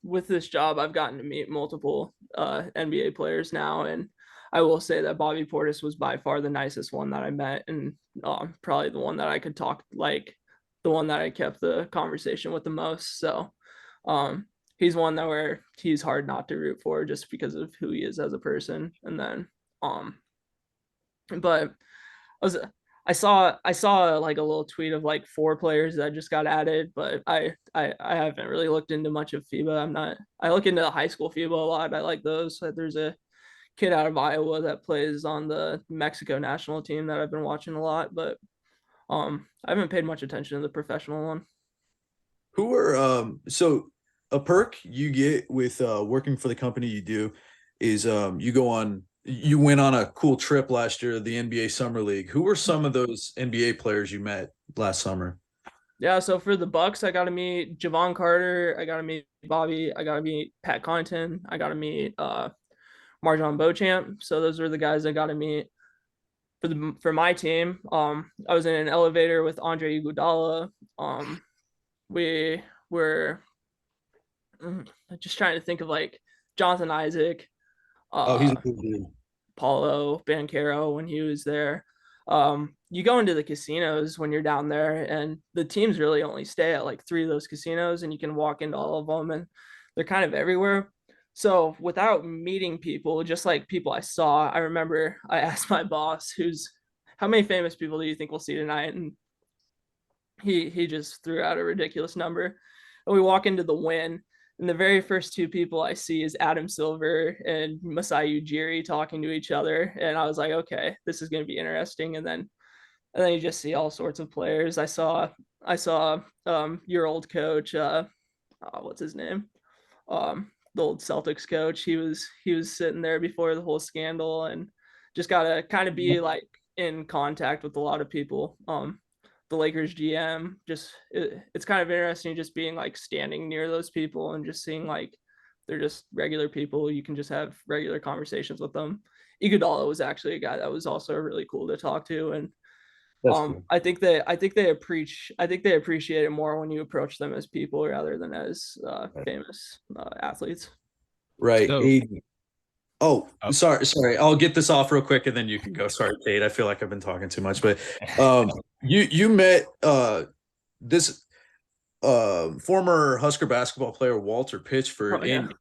with this job, I've gotten to meet multiple NBA players now, and I will say that Bobby Portis was by far the nicest one that I met, and probably the one that I could talk like the one that I kept the conversation with the most. So he's one that where he's hard not to root for just because of who he is as a person. And then but I saw like a little tweet of like 4 players that just got added, but I haven't really looked into much of FIBA. I look into the high school FIBA a lot. I like those. There's a kid out of Iowa that plays on the Mexico national team that I've been watching a lot, but I haven't paid much attention to the professional one. Who are so a perk you get with working for the company you do is you went on a cool trip last year, the NBA Summer League. Who were some of those NBA players you met last summer? Yeah, so for the Bucks, I got to meet Javon Carter. I got to meet Bobby. I got to meet Pat Connaughton. I got to meet Marjon Beauchamp. So those were the guys I got to meet. For my team, I was in an elevator with Andre Iguodala. We were just trying to think of like Jonathan Isaac. He's a cool dude. Paulo Banchero when he was there. You go into the casinos when you're down there, and the teams really only stay at like 3 of those casinos, and you can walk into all of them, and they're kind of everywhere. So without meeting people, just like people I saw, I remember I asked my boss, how many famous people do you think we'll see tonight? And he just threw out a ridiculous number. And we walk into the Wynn, And the very first two people I see is Adam Silver and Masai Ujiri talking to each other. And I was like, okay, this is going to be interesting. And then you just see all sorts of players. I saw your old coach, what's his name? The old Celtics coach. He was sitting there before the whole scandal, and just gotta kind of be like in contact with a lot of people. The Lakers GM, it's kind of interesting just being like standing near those people and just seeing like they're just regular people. You can just have regular conversations with them. Iguodala was actually a guy that was also really cool to talk to, and That's cool. I think they appreciate it more when you approach them as people rather than as famous athletes. Right. So- Aidan. Oh, Oh. sorry. I'll get this off real quick and then you can go. Sorry, Tate. I feel like I've been talking too much, but you met this former Husker basketball player Walter Pitchford, Oh, yeah. and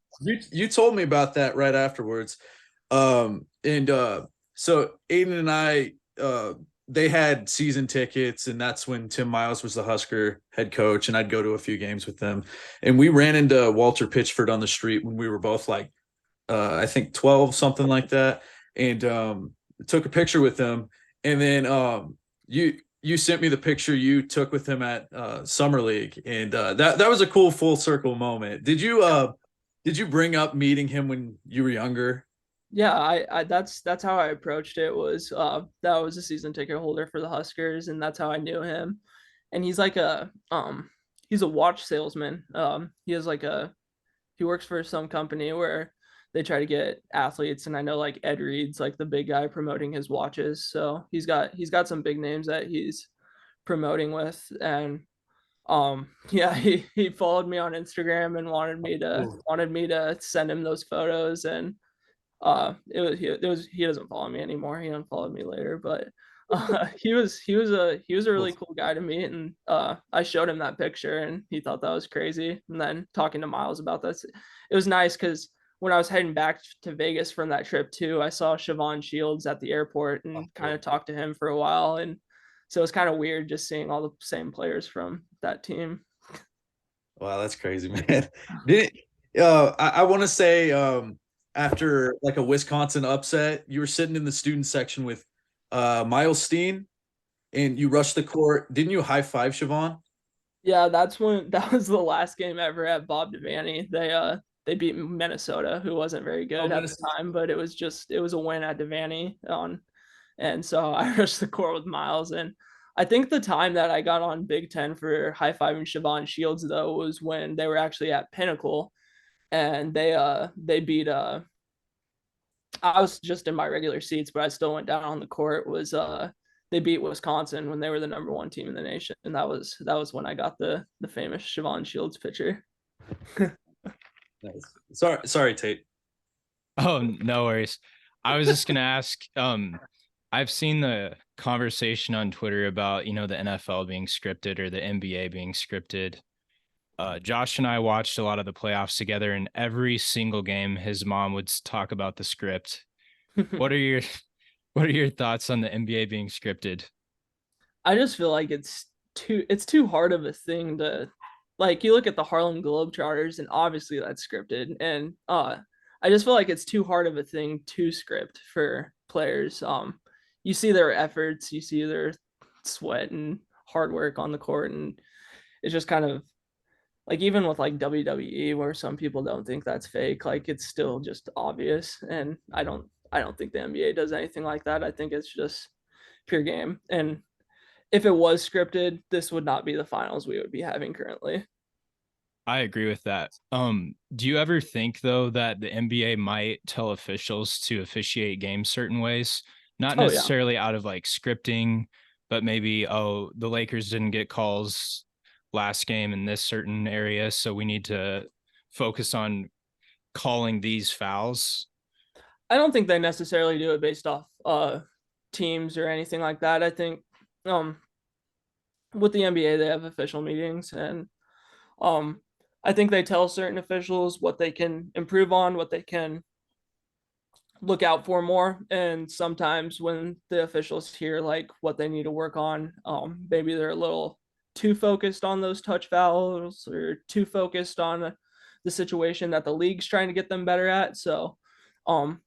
you told me about that right afterwards. So Aidan and I they had season tickets, and that's when Tim Miles was the Husker head coach, and I'd go to a few games with them. And we ran into Walter Pitchford on the street when we were both like I think 12, something like that, and took a picture with him. And then you sent me the picture you took with him at Summer League, and that was a cool full circle moment. Did you bring up meeting him when you were younger? Yeah, I that's how I approached it. Was that was a season ticket holder for the Huskers, and that's how I knew him. And he's a watch salesman. He works for some company where they try to get athletes, and I know like Ed Reed's like the big guy promoting his watches. So he's got some big names that he's promoting with. And yeah, he followed me on Instagram and wanted me to send him those photos. And he doesn't follow me anymore. He unfollowed me later, but he was a really cool guy to meet. And I showed him that picture and he thought that was crazy. And then talking to Miles about this, it was nice because when I was heading back to Vegas from that trip too, I saw Siobhan Shields at the airport and kind of talked to him for a while. And so it's kind of weird just seeing all the same players from that team. Wow, that's crazy, man. I want to say after like a Wisconsin upset, you were sitting in the student section with Miles Steen, and you rushed the court. Didn't you high five Siobhan? Yeah, that was the last game ever at Bob Devaney. They beat Minnesota, who wasn't very good at the time, but it was a win at Devaney and so I rushed the court with Miles. And I think the time that I got on Big Ten for high fiving Siobhan Shields though was when they were actually at Pinnacle, and they beat I was just in my regular seats, but I still went down on the court. Was They beat Wisconsin when they were the number one team in the nation, and that was when I got the famous Siobhan Shields picture. Nice. Sorry, Tate. Oh, no worries. I was just gonna ask. I've seen the conversation on Twitter about the NFL being scripted or the NBA being scripted. Josh and I watched a lot of the playoffs together, and every single game, his mom would talk about the script. What are your thoughts on the NBA being scripted? I just feel like it's too hard of a thing to, like, you look at the Harlem Globetrotters and obviously that's scripted, and I just feel like it's too hard of a thing to script for players. You see their efforts, you see their sweat and hard work on the court, and it's just kind of like, even with like WWE, where some people don't think that's fake, like it's still just obvious. And I don't think the NBA does anything like that. I think it's just pure game. And if it was scripted, this would not be the finals we would be having currently. I agree with that. Do you ever think though that the NBA might tell officials to officiate games certain ways? Not Oh, yeah. necessarily out of like scripting, but maybe, the Lakers didn't get calls last game in this certain area, so we need to focus on calling these fouls. I don't think they necessarily do it based off teams or anything like that. I think with the NBA they have official meetings, and I think they tell certain officials what they can improve on, what they can look out for more. And sometimes when the officials hear like what they need to work on, maybe they're a little too focused on those touch fouls or too focused on the situation that the league's trying to get them better at. So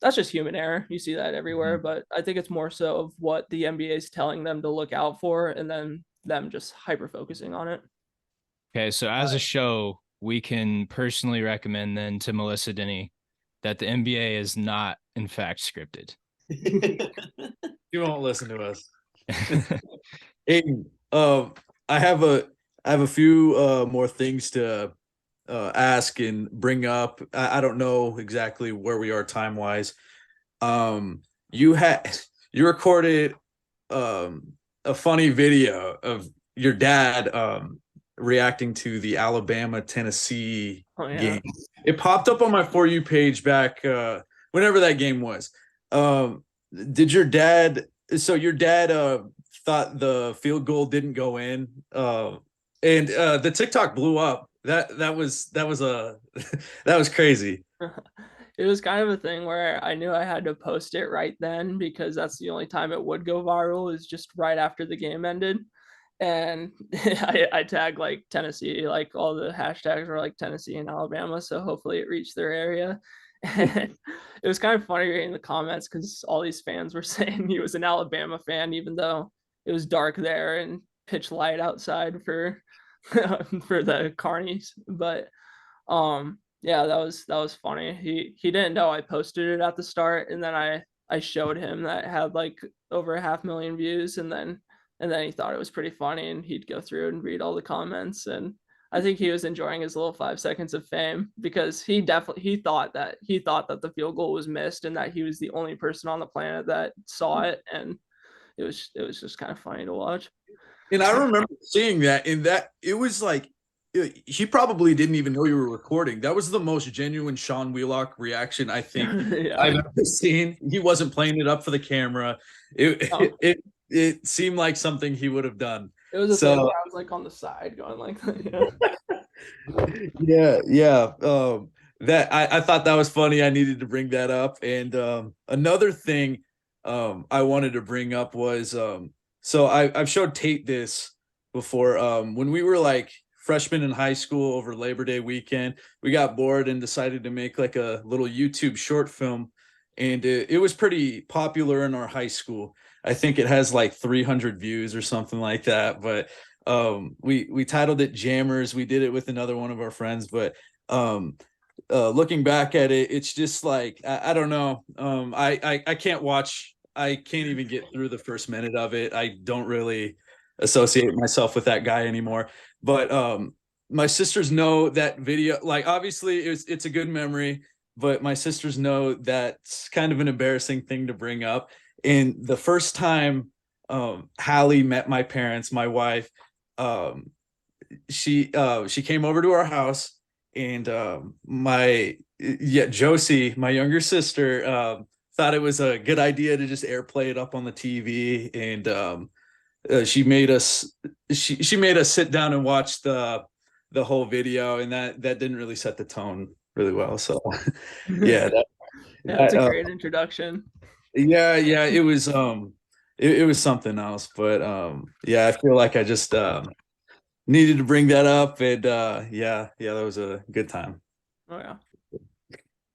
that's just human error. You see that everywhere, but I think it's more so of what the NBA is telling them to look out for, and then them just hyper focusing on it. Okay, so as a show, we can personally recommend then to Melissa Denny that the NBA is not, in fact, scripted. You won't listen to us. Aidan, I have a few more things to ask and bring up. I don't know exactly where we are time wise. You recorded a funny video of your dad reacting to the Alabama Tennessee game. It popped up on my For You page back whenever that game was. Did your dad? So your dad thought the field goal didn't go in, and the TikTok blew up. That was that was crazy. It was kind of a thing where I knew I had to post it right then because that's the only time it would go viral, is just right after the game ended. And I tagged like Tennessee, like all the hashtags were like Tennessee and Alabama, so hopefully it reached their area. And it was kind of funny reading the comments because all these fans were saying he was an Alabama fan, even though it was dark there and pitch light outside for for the carnies. But yeah, that was funny. He didn't know I posted it at the start, and then I showed him that it had like over 500,000 views, and then he thought it was pretty funny, and he'd go through and read all the comments, and I think he was enjoying his little 5 seconds of fame because he thought that the field goal was missed and that he was the only person on the planet that saw it, and it was just kind of funny to watch. And I remember seeing that, and that it was like he probably didn't even know you were recording. That was the most genuine Sean Wheelock reaction I think I've ever seen. He wasn't playing it up for the camera. It seemed like something he would have done. It was a thing where I was like on the side going like, yeah. That I thought that was funny. I needed to bring that up. And another thing I wanted to bring up was so I've showed Tate this before. When we were like freshmen in high school over Labor Day weekend, we got bored and decided to make like a little YouTube short film, and it was pretty popular in our high school. I think it has like 300 views or something like that. But we titled it Jammers. We did it with another one of our friends, but looking back at it, it's just like I don't know. I can't watch. I can't even get through the first minute of it. I don't really associate myself with that guy anymore. But my sisters know that video. Like obviously, it's a good memory, but my sisters know that's kind of an embarrassing thing to bring up. And the first time Hallie met my parents, my wife, she came over to our house, and Josie, my younger sister, thought it was a good idea to just airplay it up on the TV, and she made us sit down and watch the whole video, and that didn't really set the tone really well. So yeah, that's a great introduction. Yeah, it was it was something else, but yeah, I feel like I just needed to bring that up, and yeah, that was a good time. Oh yeah.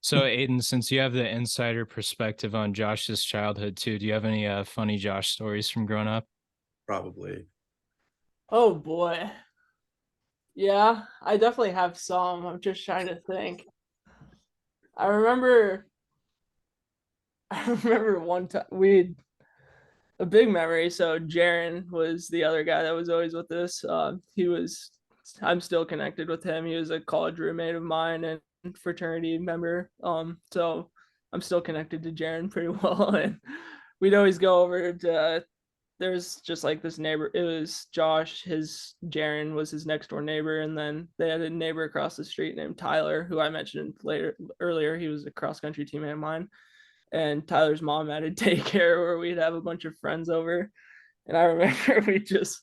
So Aidan, since you have the insider perspective on Josh's childhood too, do you have any funny Josh stories from growing up? Probably. Oh boy. Yeah, I definitely have some. I'm just trying to think. I remember one time a big memory. So Jaron was the other guy that was always with us. I'm still connected with him. He was a college roommate of mine and fraternity member. So I'm still connected to Jaron pretty well. And we'd always go over to, there's just like this neighbor. It was Josh, Jaron was his next door neighbor. And then they had a neighbor across the street named Tyler, who I mentioned earlier. He was a cross country teammate of mine. And Tyler's mom had a daycare where we'd have a bunch of friends over. And I remember we just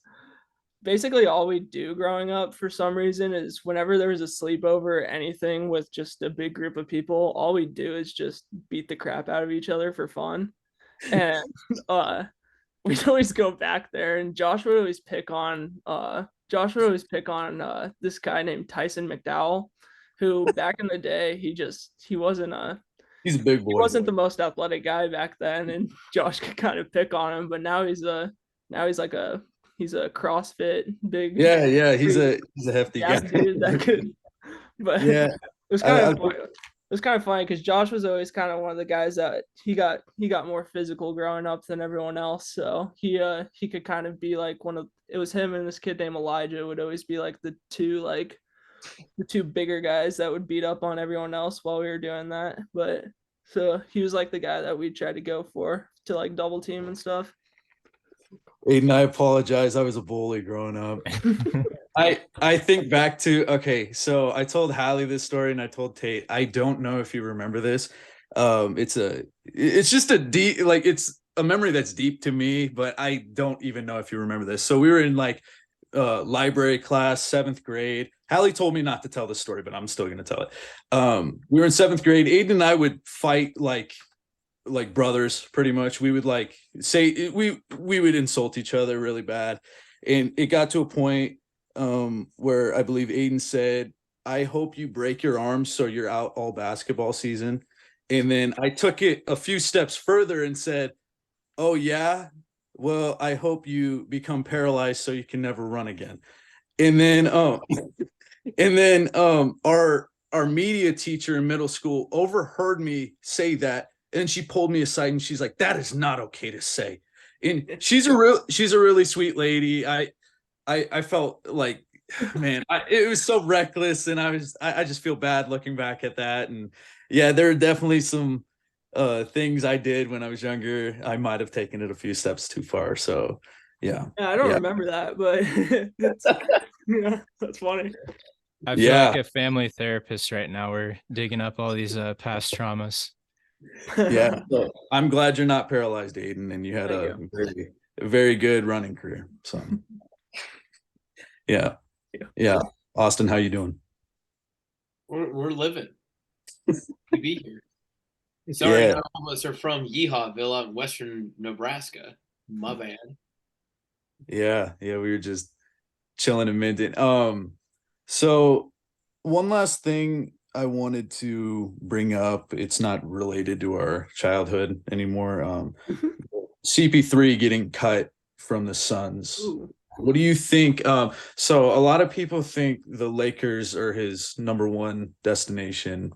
basically all we do growing up for some reason is whenever there was a sleepover or anything with just a big group of people, all we do is just beat the crap out of each other for fun. And we'd always go back there, and Josh would always pick on this guy named Tyson McDowell. who back in the day he wasn't He's a big boy. he wasn't the most athletic guy back then, and Josh could kind of pick on him. But now he's like he's a CrossFit big Yeah, he's a hefty guy. dude that could. But Yeah, it was kind of funny. It was kind of funny because Josh was always kind of one of the guys that he got more physical growing up than everyone else. So he could kind of be like it was him and this kid named Elijah would always be like the two bigger guys that would beat up on everyone else while we were doing that. But so he was like the guy that we tried to go for to like double team and stuff. Aidan, I apologize. I was a bully growing up. I think back to, okay, so I told Hallie this story and I told Tate. I don't know if you remember this. It's just a deep, like it's a memory that's deep to me, but I don't even know if you remember this. So we were in like library class, 7th grade. Hallie told me not to tell this story, but I'm still gonna tell it. We were in 7th grade. Aidan and I would fight like brothers, pretty much. We would like say we would insult each other really bad, and it got to a point where I believe Aidan said, "I hope you break your arms so you're out all basketball season." And then I took it a few steps further and said, "Oh yeah, well I hope you become paralyzed so you can never run again." And then our media teacher in middle school overheard me say that. And she pulled me aside and she's like, "That is not okay to say." And she's a really sweet lady. I felt like, man, it was so reckless, and I just feel bad looking back at that. And yeah, there are definitely some things I did when I was younger. I might have taken it a few steps too far. So yeah. I don't remember that, but yeah, that's funny. I feel like a family therapist right now. We're digging up all these past traumas. Yeah, so I'm glad you're not paralyzed, Aidan, and you had a very good running career. So yeah. Austin, how you doing? We're living. We be here. Sorry, not all of us are from Yeehawville out in western Nebraska. My bad. Yeah, we were just chilling in Minden. So one last thing I wanted to bring up, it's not related to our childhood anymore. CP3 getting cut from the Suns. Ooh. What do you think? So a lot of people think the Lakers are his number one destination.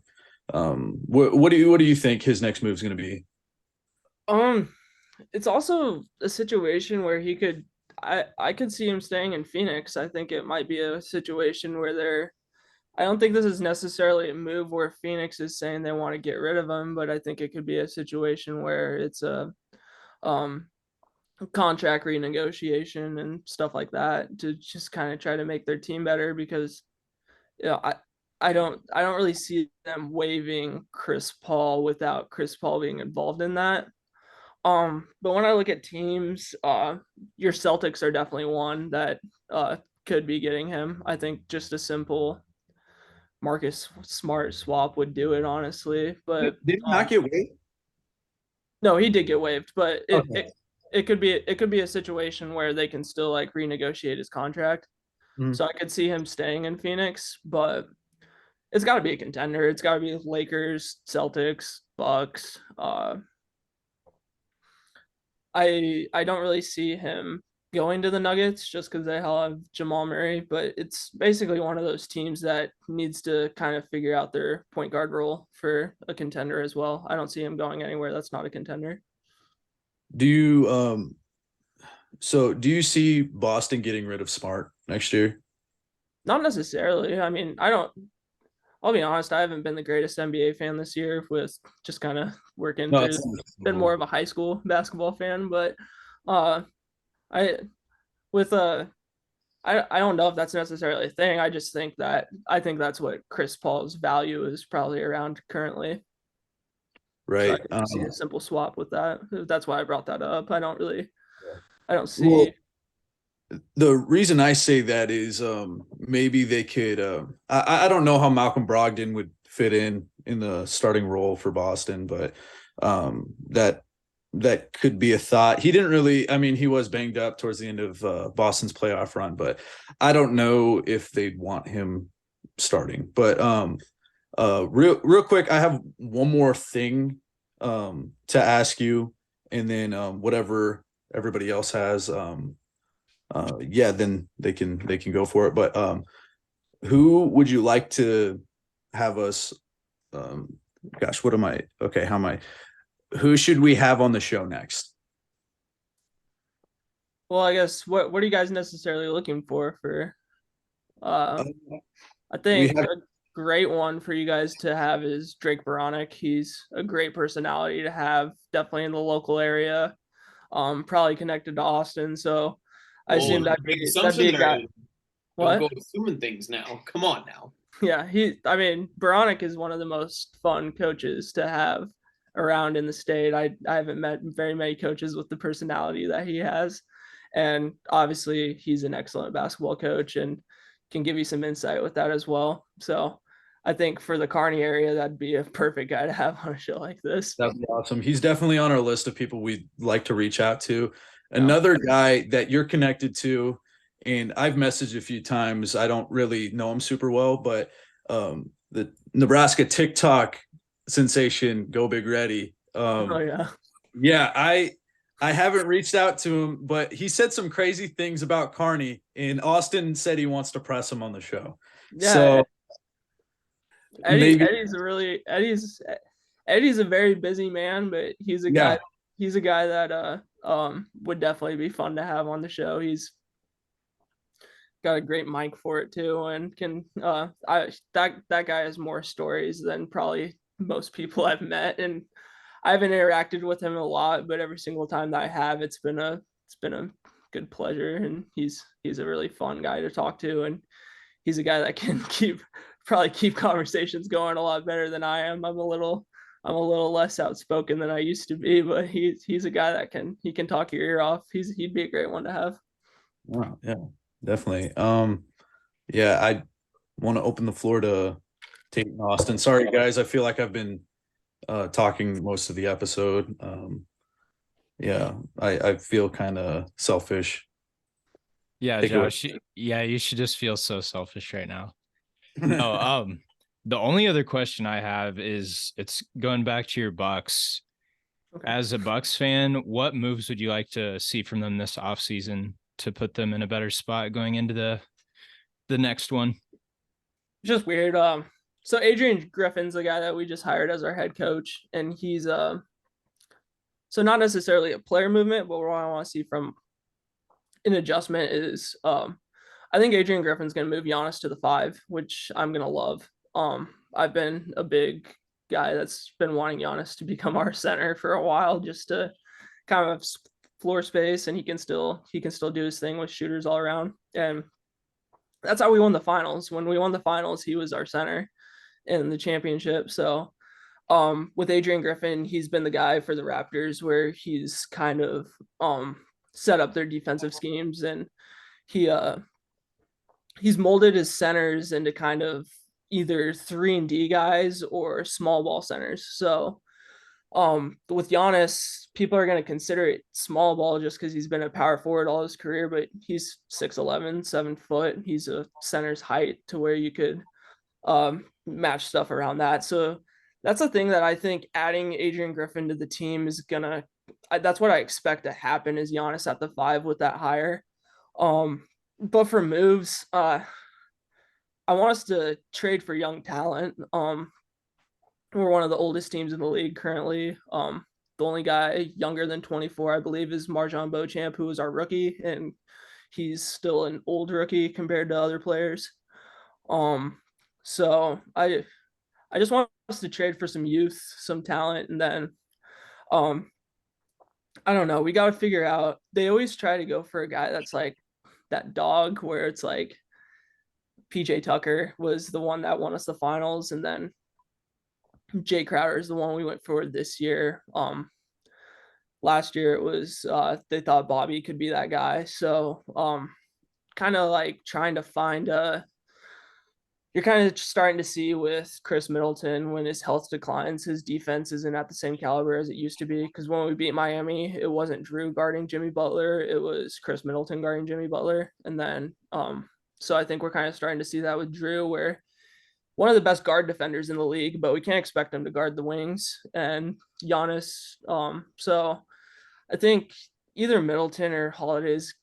What do you think his next move is going to be? It's also a situation where he could. I could see him staying in Phoenix. I think it might be a situation where I don't think this is necessarily a move where Phoenix is saying they want to get rid of him, but I think it could be a situation where it's a contract renegotiation and stuff like that to just kind of try to make their team better, because I don't really see them waiving Chris Paul without Chris Paul being involved in that. But when I look at teams, your Celtics are definitely one that could be getting him. I think just a simple Marcus Smart swap would do it, honestly. But did he not get waived? No, he did get waived, but it could be a situation where they can still like renegotiate his contract. Mm-hmm. So I could see him staying in Phoenix, but it's got to be a contender. It's got to be Lakers, Celtics, Bucks. I don't really see him going to the Nuggets just because they have Jamal Murray, but it's basically one of those teams that needs to kind of figure out their point guard role for a contender as well. I don't see him going anywhere that's not a contender. Do you see Boston getting rid of Smart next year? Not necessarily. I mean, I'll be honest, I haven't been the greatest NBA fan this year with just kind of working through. Been more of a high school basketball fan, but I don't know if that's necessarily a thing. I just think that's what Chris Paul's value is probably around currently. Right. So I see a simple swap with that. That's why I brought that up. I don't see. Well, the reason I say that is maybe they could. I don't know how Malcolm Brogdon would fit in the starting role for Boston, but that could be a thought. He didn't really. I mean, he was banged up towards the end of Boston's playoff run, but I don't know if they'd want him starting. But real quick, I have one more thing to ask you, and then whatever everybody else has, yeah, then they can go for it. But who would you like to have us? Gosh, what am I? Okay, how am I? Who should we have on the show next? Well, I guess what are you guys necessarily looking for? I We think have a great one for you guys to have is Drake Baronic. He's a great personality to have, definitely in the local area. Probably connected to Austin, so I assume Bold, that'd big be assumption a there. guy. Don't What? go assuming things now. Come on now. Yeah, I mean, Baronic is one of the most fun coaches to have around in the state. I haven't met very many coaches with the personality that he has. And obviously he's an excellent basketball coach and can give you some insight with that as well. So I think for the Kearney area, that'd be a perfect guy to have on a show like this. That'd be awesome. He's definitely on our list of people we'd like to reach out to. Another guy that you're connected to, and I've messaged a few times. I don't really know him super well, but the Nebraska TikTok sensation, Go Big Ready. Oh yeah. Yeah, I haven't reached out to him, but he said some crazy things about Kearney, and Austin said he wants to press him on the show. Yeah. So maybe Eddie's a very busy man, but he's a guy that would definitely be fun to have on the show. He's got a great mic for it too, and can that guy has more stories than probably most people I've met, and I haven't interacted with him a lot, but every single time that I have, it's been a good pleasure, and he's a really fun guy to talk to, and he's a guy that can probably keep conversations going a lot better than I am. I'm a little less outspoken than I used to be, but he's a guy that can talk your ear off. He'd be a great one to have. Wow, yeah, definitely. Yeah, I want to open the floor to Tate and Austin. Sorry, guys, I feel like I've been talking most of the episode. Yeah, I feel kind of selfish. Yeah, Take it away. Josh. Yeah, you should just feel so selfish right now. No, the only other question I have is it's going back to your Bucks. Okay. As a Bucks fan, what moves would you like to see from them this offseason to put them in a better spot going into the next one? Just weird. So Adrian Griffin's the guy that we just hired as our head coach, and he's so not necessarily a player movement, but what I want to see from an adjustment is I think Adrian Griffin's going to move Giannis to the 5, which I'm going to love. I've been a big guy that's been wanting Giannis to become our center for a while, just to kind of floor space, and he can still do his thing with shooters all around. And that's how we won the finals. When we won the finals, he was our center in the championship. So with Adrian Griffin, he's been the guy for the Raptors where he's kind of set up their defensive schemes, and he's molded his centers into kind of either 3-and-D guys or small ball centers. So with Giannis, people are going to consider it small ball just because he's been a power forward all his career, but he's 6'11", 7 foot. He's a center's height to where you could match stuff around that. So that's the thing that I think adding Adrian Griffin to the team is that's what I expect to happen, is Giannis at the 5 with that hire. But for moves, I want us to trade for young talent. We're one of the oldest teams in the league currently. The only guy younger than 24, I believe, is Marjon Beauchamp, who was our rookie, and he's still an old rookie compared to other players. So I just want us to trade for some youth, some talent, and then I don't know. We got to figure out. They always try to go for a guy that's like that dog, where it's like PJ Tucker was the one that won us the finals, and then Jay Crowder is the one we went for this year. Last year it was they thought Bobby could be that guy. So kind of like trying to find you're kind of starting to see with Chris Middleton, when his health declines, his defense isn't at the same caliber as it used to be. Because when we beat Miami, it wasn't Drew guarding Jimmy Butler, it was Chris Middleton guarding Jimmy Butler. And then so I think we're kind of starting to see that with Drew, where one of the best guard defenders in the league, but we can't expect him to guard the wings and Giannis. So I think either Middleton or Holidays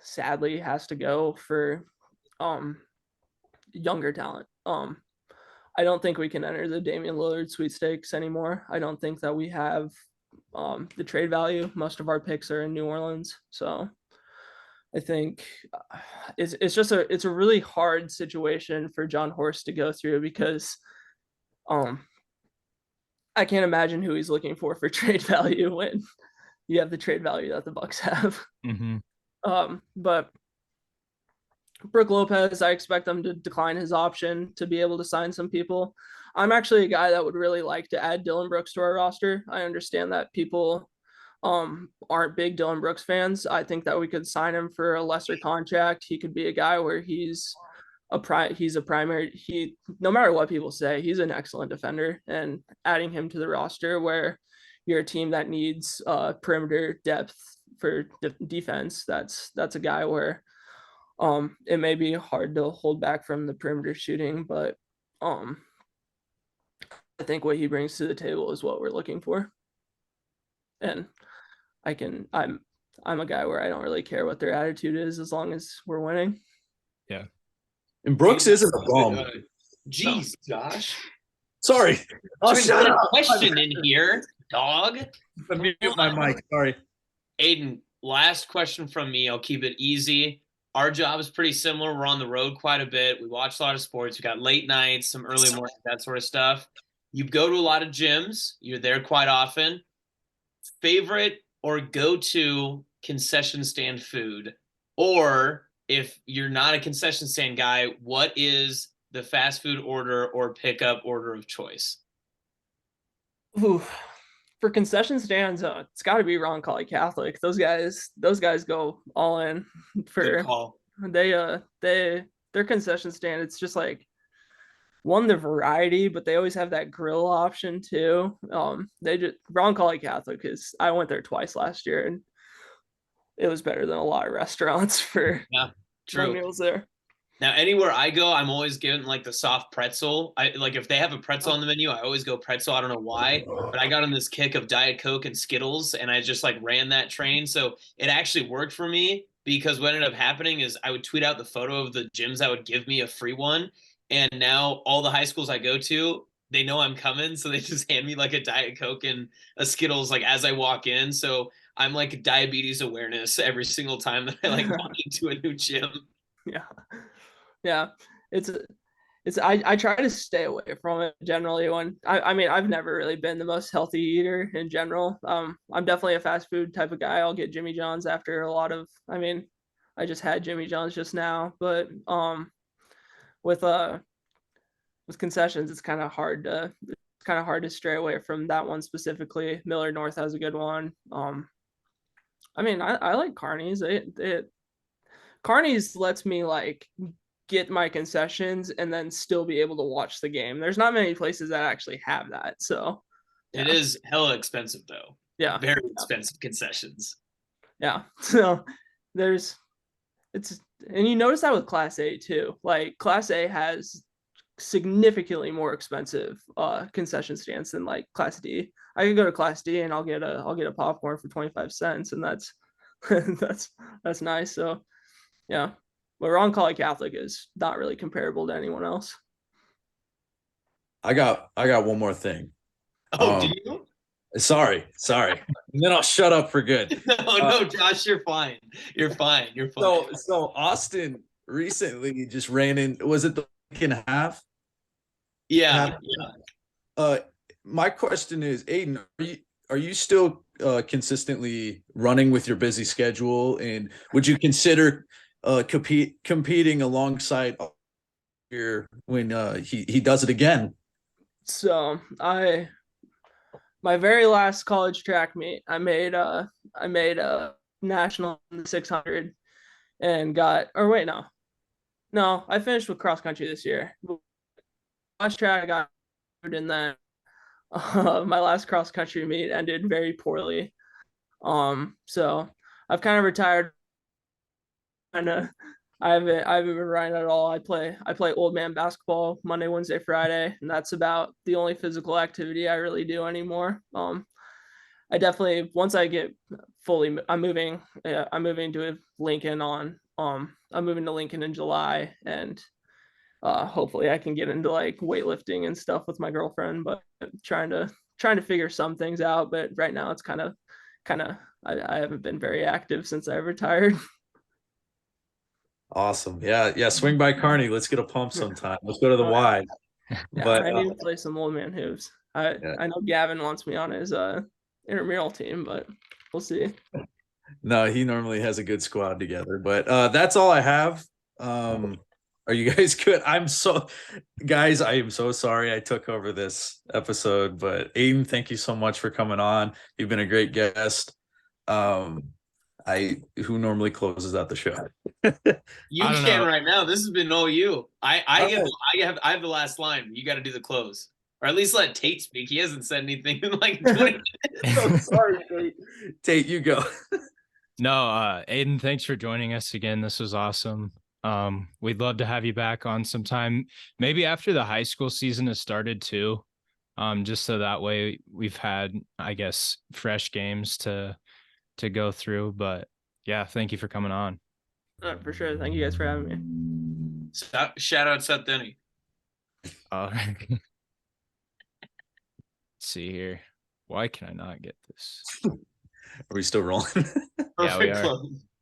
sadly has to go for younger talent. I don't think we can enter the Damian Lillard sweepstakes anymore. I don't think that we have the trade value. Most of our picks are in New Orleans, so I think it's a really hard situation for John Horst to go through because I can't imagine who he's looking for trade value when you have the trade value that the Bucks have. Mm-hmm. But Brook Lopez, I expect them to decline his option to be able to sign some people. I'm actually a guy that would really like to add Dylan Brooks to our roster. I understand that people aren't big Dylan Brooks fans. I think that we could sign him for a lesser contract. He could be a guy where he's a primary, no matter what people say, he's an excellent defender, and adding him to the roster where you're a team that needs perimeter depth for defense, that's a guy where it may be hard to hold back from the perimeter shooting, but I think what he brings to the table is what we're looking for. And I'm a guy where I don't really care what their attitude is as long as we're winning. Yeah. And Brooks isn't a bum. Jeez, Josh. Sorry. Oh, shut up. Question in here, dog. Let me mute my mic. Sorry. Aidan, last question from me. I'll keep it easy. Our job is pretty similar. We're on the road quite a bit. We watch a lot of sports. We got late nights, some early morning, that sort of stuff. You go to a lot of gyms. You're there quite often. Favorite or go-to concession stand food? Or if you're not a concession stand guy, what is the fast food order or pickup order of choice? Ooh, for concession stands, it's got to be Roncalli Catholic. Those guys go all in for their concession stand. It's just like the variety, but they always have that grill option too. Roncalli Catholic I went there twice last year, and it was better than a lot of restaurants for my meals there. Now, anywhere I go, I'm always getting like the soft pretzel. If they have a pretzel on the menu, I always go pretzel. I don't know why, but I got on this kick of Diet Coke and Skittles, and I just ran that train. So it actually worked for me, because what ended up happening is I would tweet out the photo of the gyms that would give me a free one. And now all the high schools I go to, they know I'm coming. So they just hand me a Diet Coke and a Skittles as I walk in. So I'm diabetes awareness every single time that I walk into a new gym. Yeah. Yeah, I try to stay away from it generally. I've never really been the most healthy eater in general. I'm definitely a fast food type of guy. I'll get Jimmy John's after a lot of, I just had Jimmy John's just now, but with concessions, it's kind of hard to stray away from that one specifically. Miller North has a good one. I like Carney's. Carney's lets me get my concessions and then still be able to watch the game. There's not many places that actually have that. So yeah. It is hella expensive though. Yeah. Very expensive concessions. Yeah. So and you notice that with Class A too. Class A has significantly more expensive concession stands than Class D. I can go to Class D and I'll get a popcorn for 25 cents, and that's that's nice. So yeah. But Roncalli Catholic is not really comparable to anyone else. I got one more thing. Oh, do you? Sorry. And then I'll shut up for good. No, Josh, you're fine. You're fine. So Austin recently just ran in. Was it the week and a half? Yeah. My question is, Aidan, are you still consistently running with your busy schedule, and would you consider competing alongside here when he does it again? So my very last college track meet, I made a national in the 600 and I finished with cross country this year. Last track I got, and then my last cross country meet ended very poorly. So I've kind of retired. I haven't been riding at all. I play old man basketball Monday, Wednesday, Friday, and that's about the only physical activity I really do anymore. I definitely, once I get fully, I'm moving to Lincoln I'm moving to Lincoln in July, and hopefully I can get into like weightlifting and stuff with my girlfriend, but trying to figure some things out. But right now it's kind of I haven't been very active since I retired. Awesome. Yeah. Swing by Carney. Let's get a pump sometime. Let's go to the Y. Yeah, But I need to play some old man hoops. I know Gavin wants me on his intramural team, but we'll see. no, he normally has a good squad together. But that's all I have. Are you guys good? I am so sorry I took over this episode, but Aidan, thank you so much for coming on. You've been a great guest. Who normally closes out the show? You I don't can know. right now. This has been all you. I have the last line. You got to do the close, or at least let Tate speak. He hasn't said anything in like 20 minutes. I'm sorry, Tate. Tate, you go. No, Aidan, thanks for joining us again. This was awesome. We'd love to have you back on sometime, maybe after the high school season has started too. Just so that way we've had, I guess, fresh games to go through. But yeah, thank you for coming on. For sure. Thank you guys for having me. Shout out Seth Denny. Let's see here. Why can I not get this? Are we still rolling? Yeah, we Perfect are. close.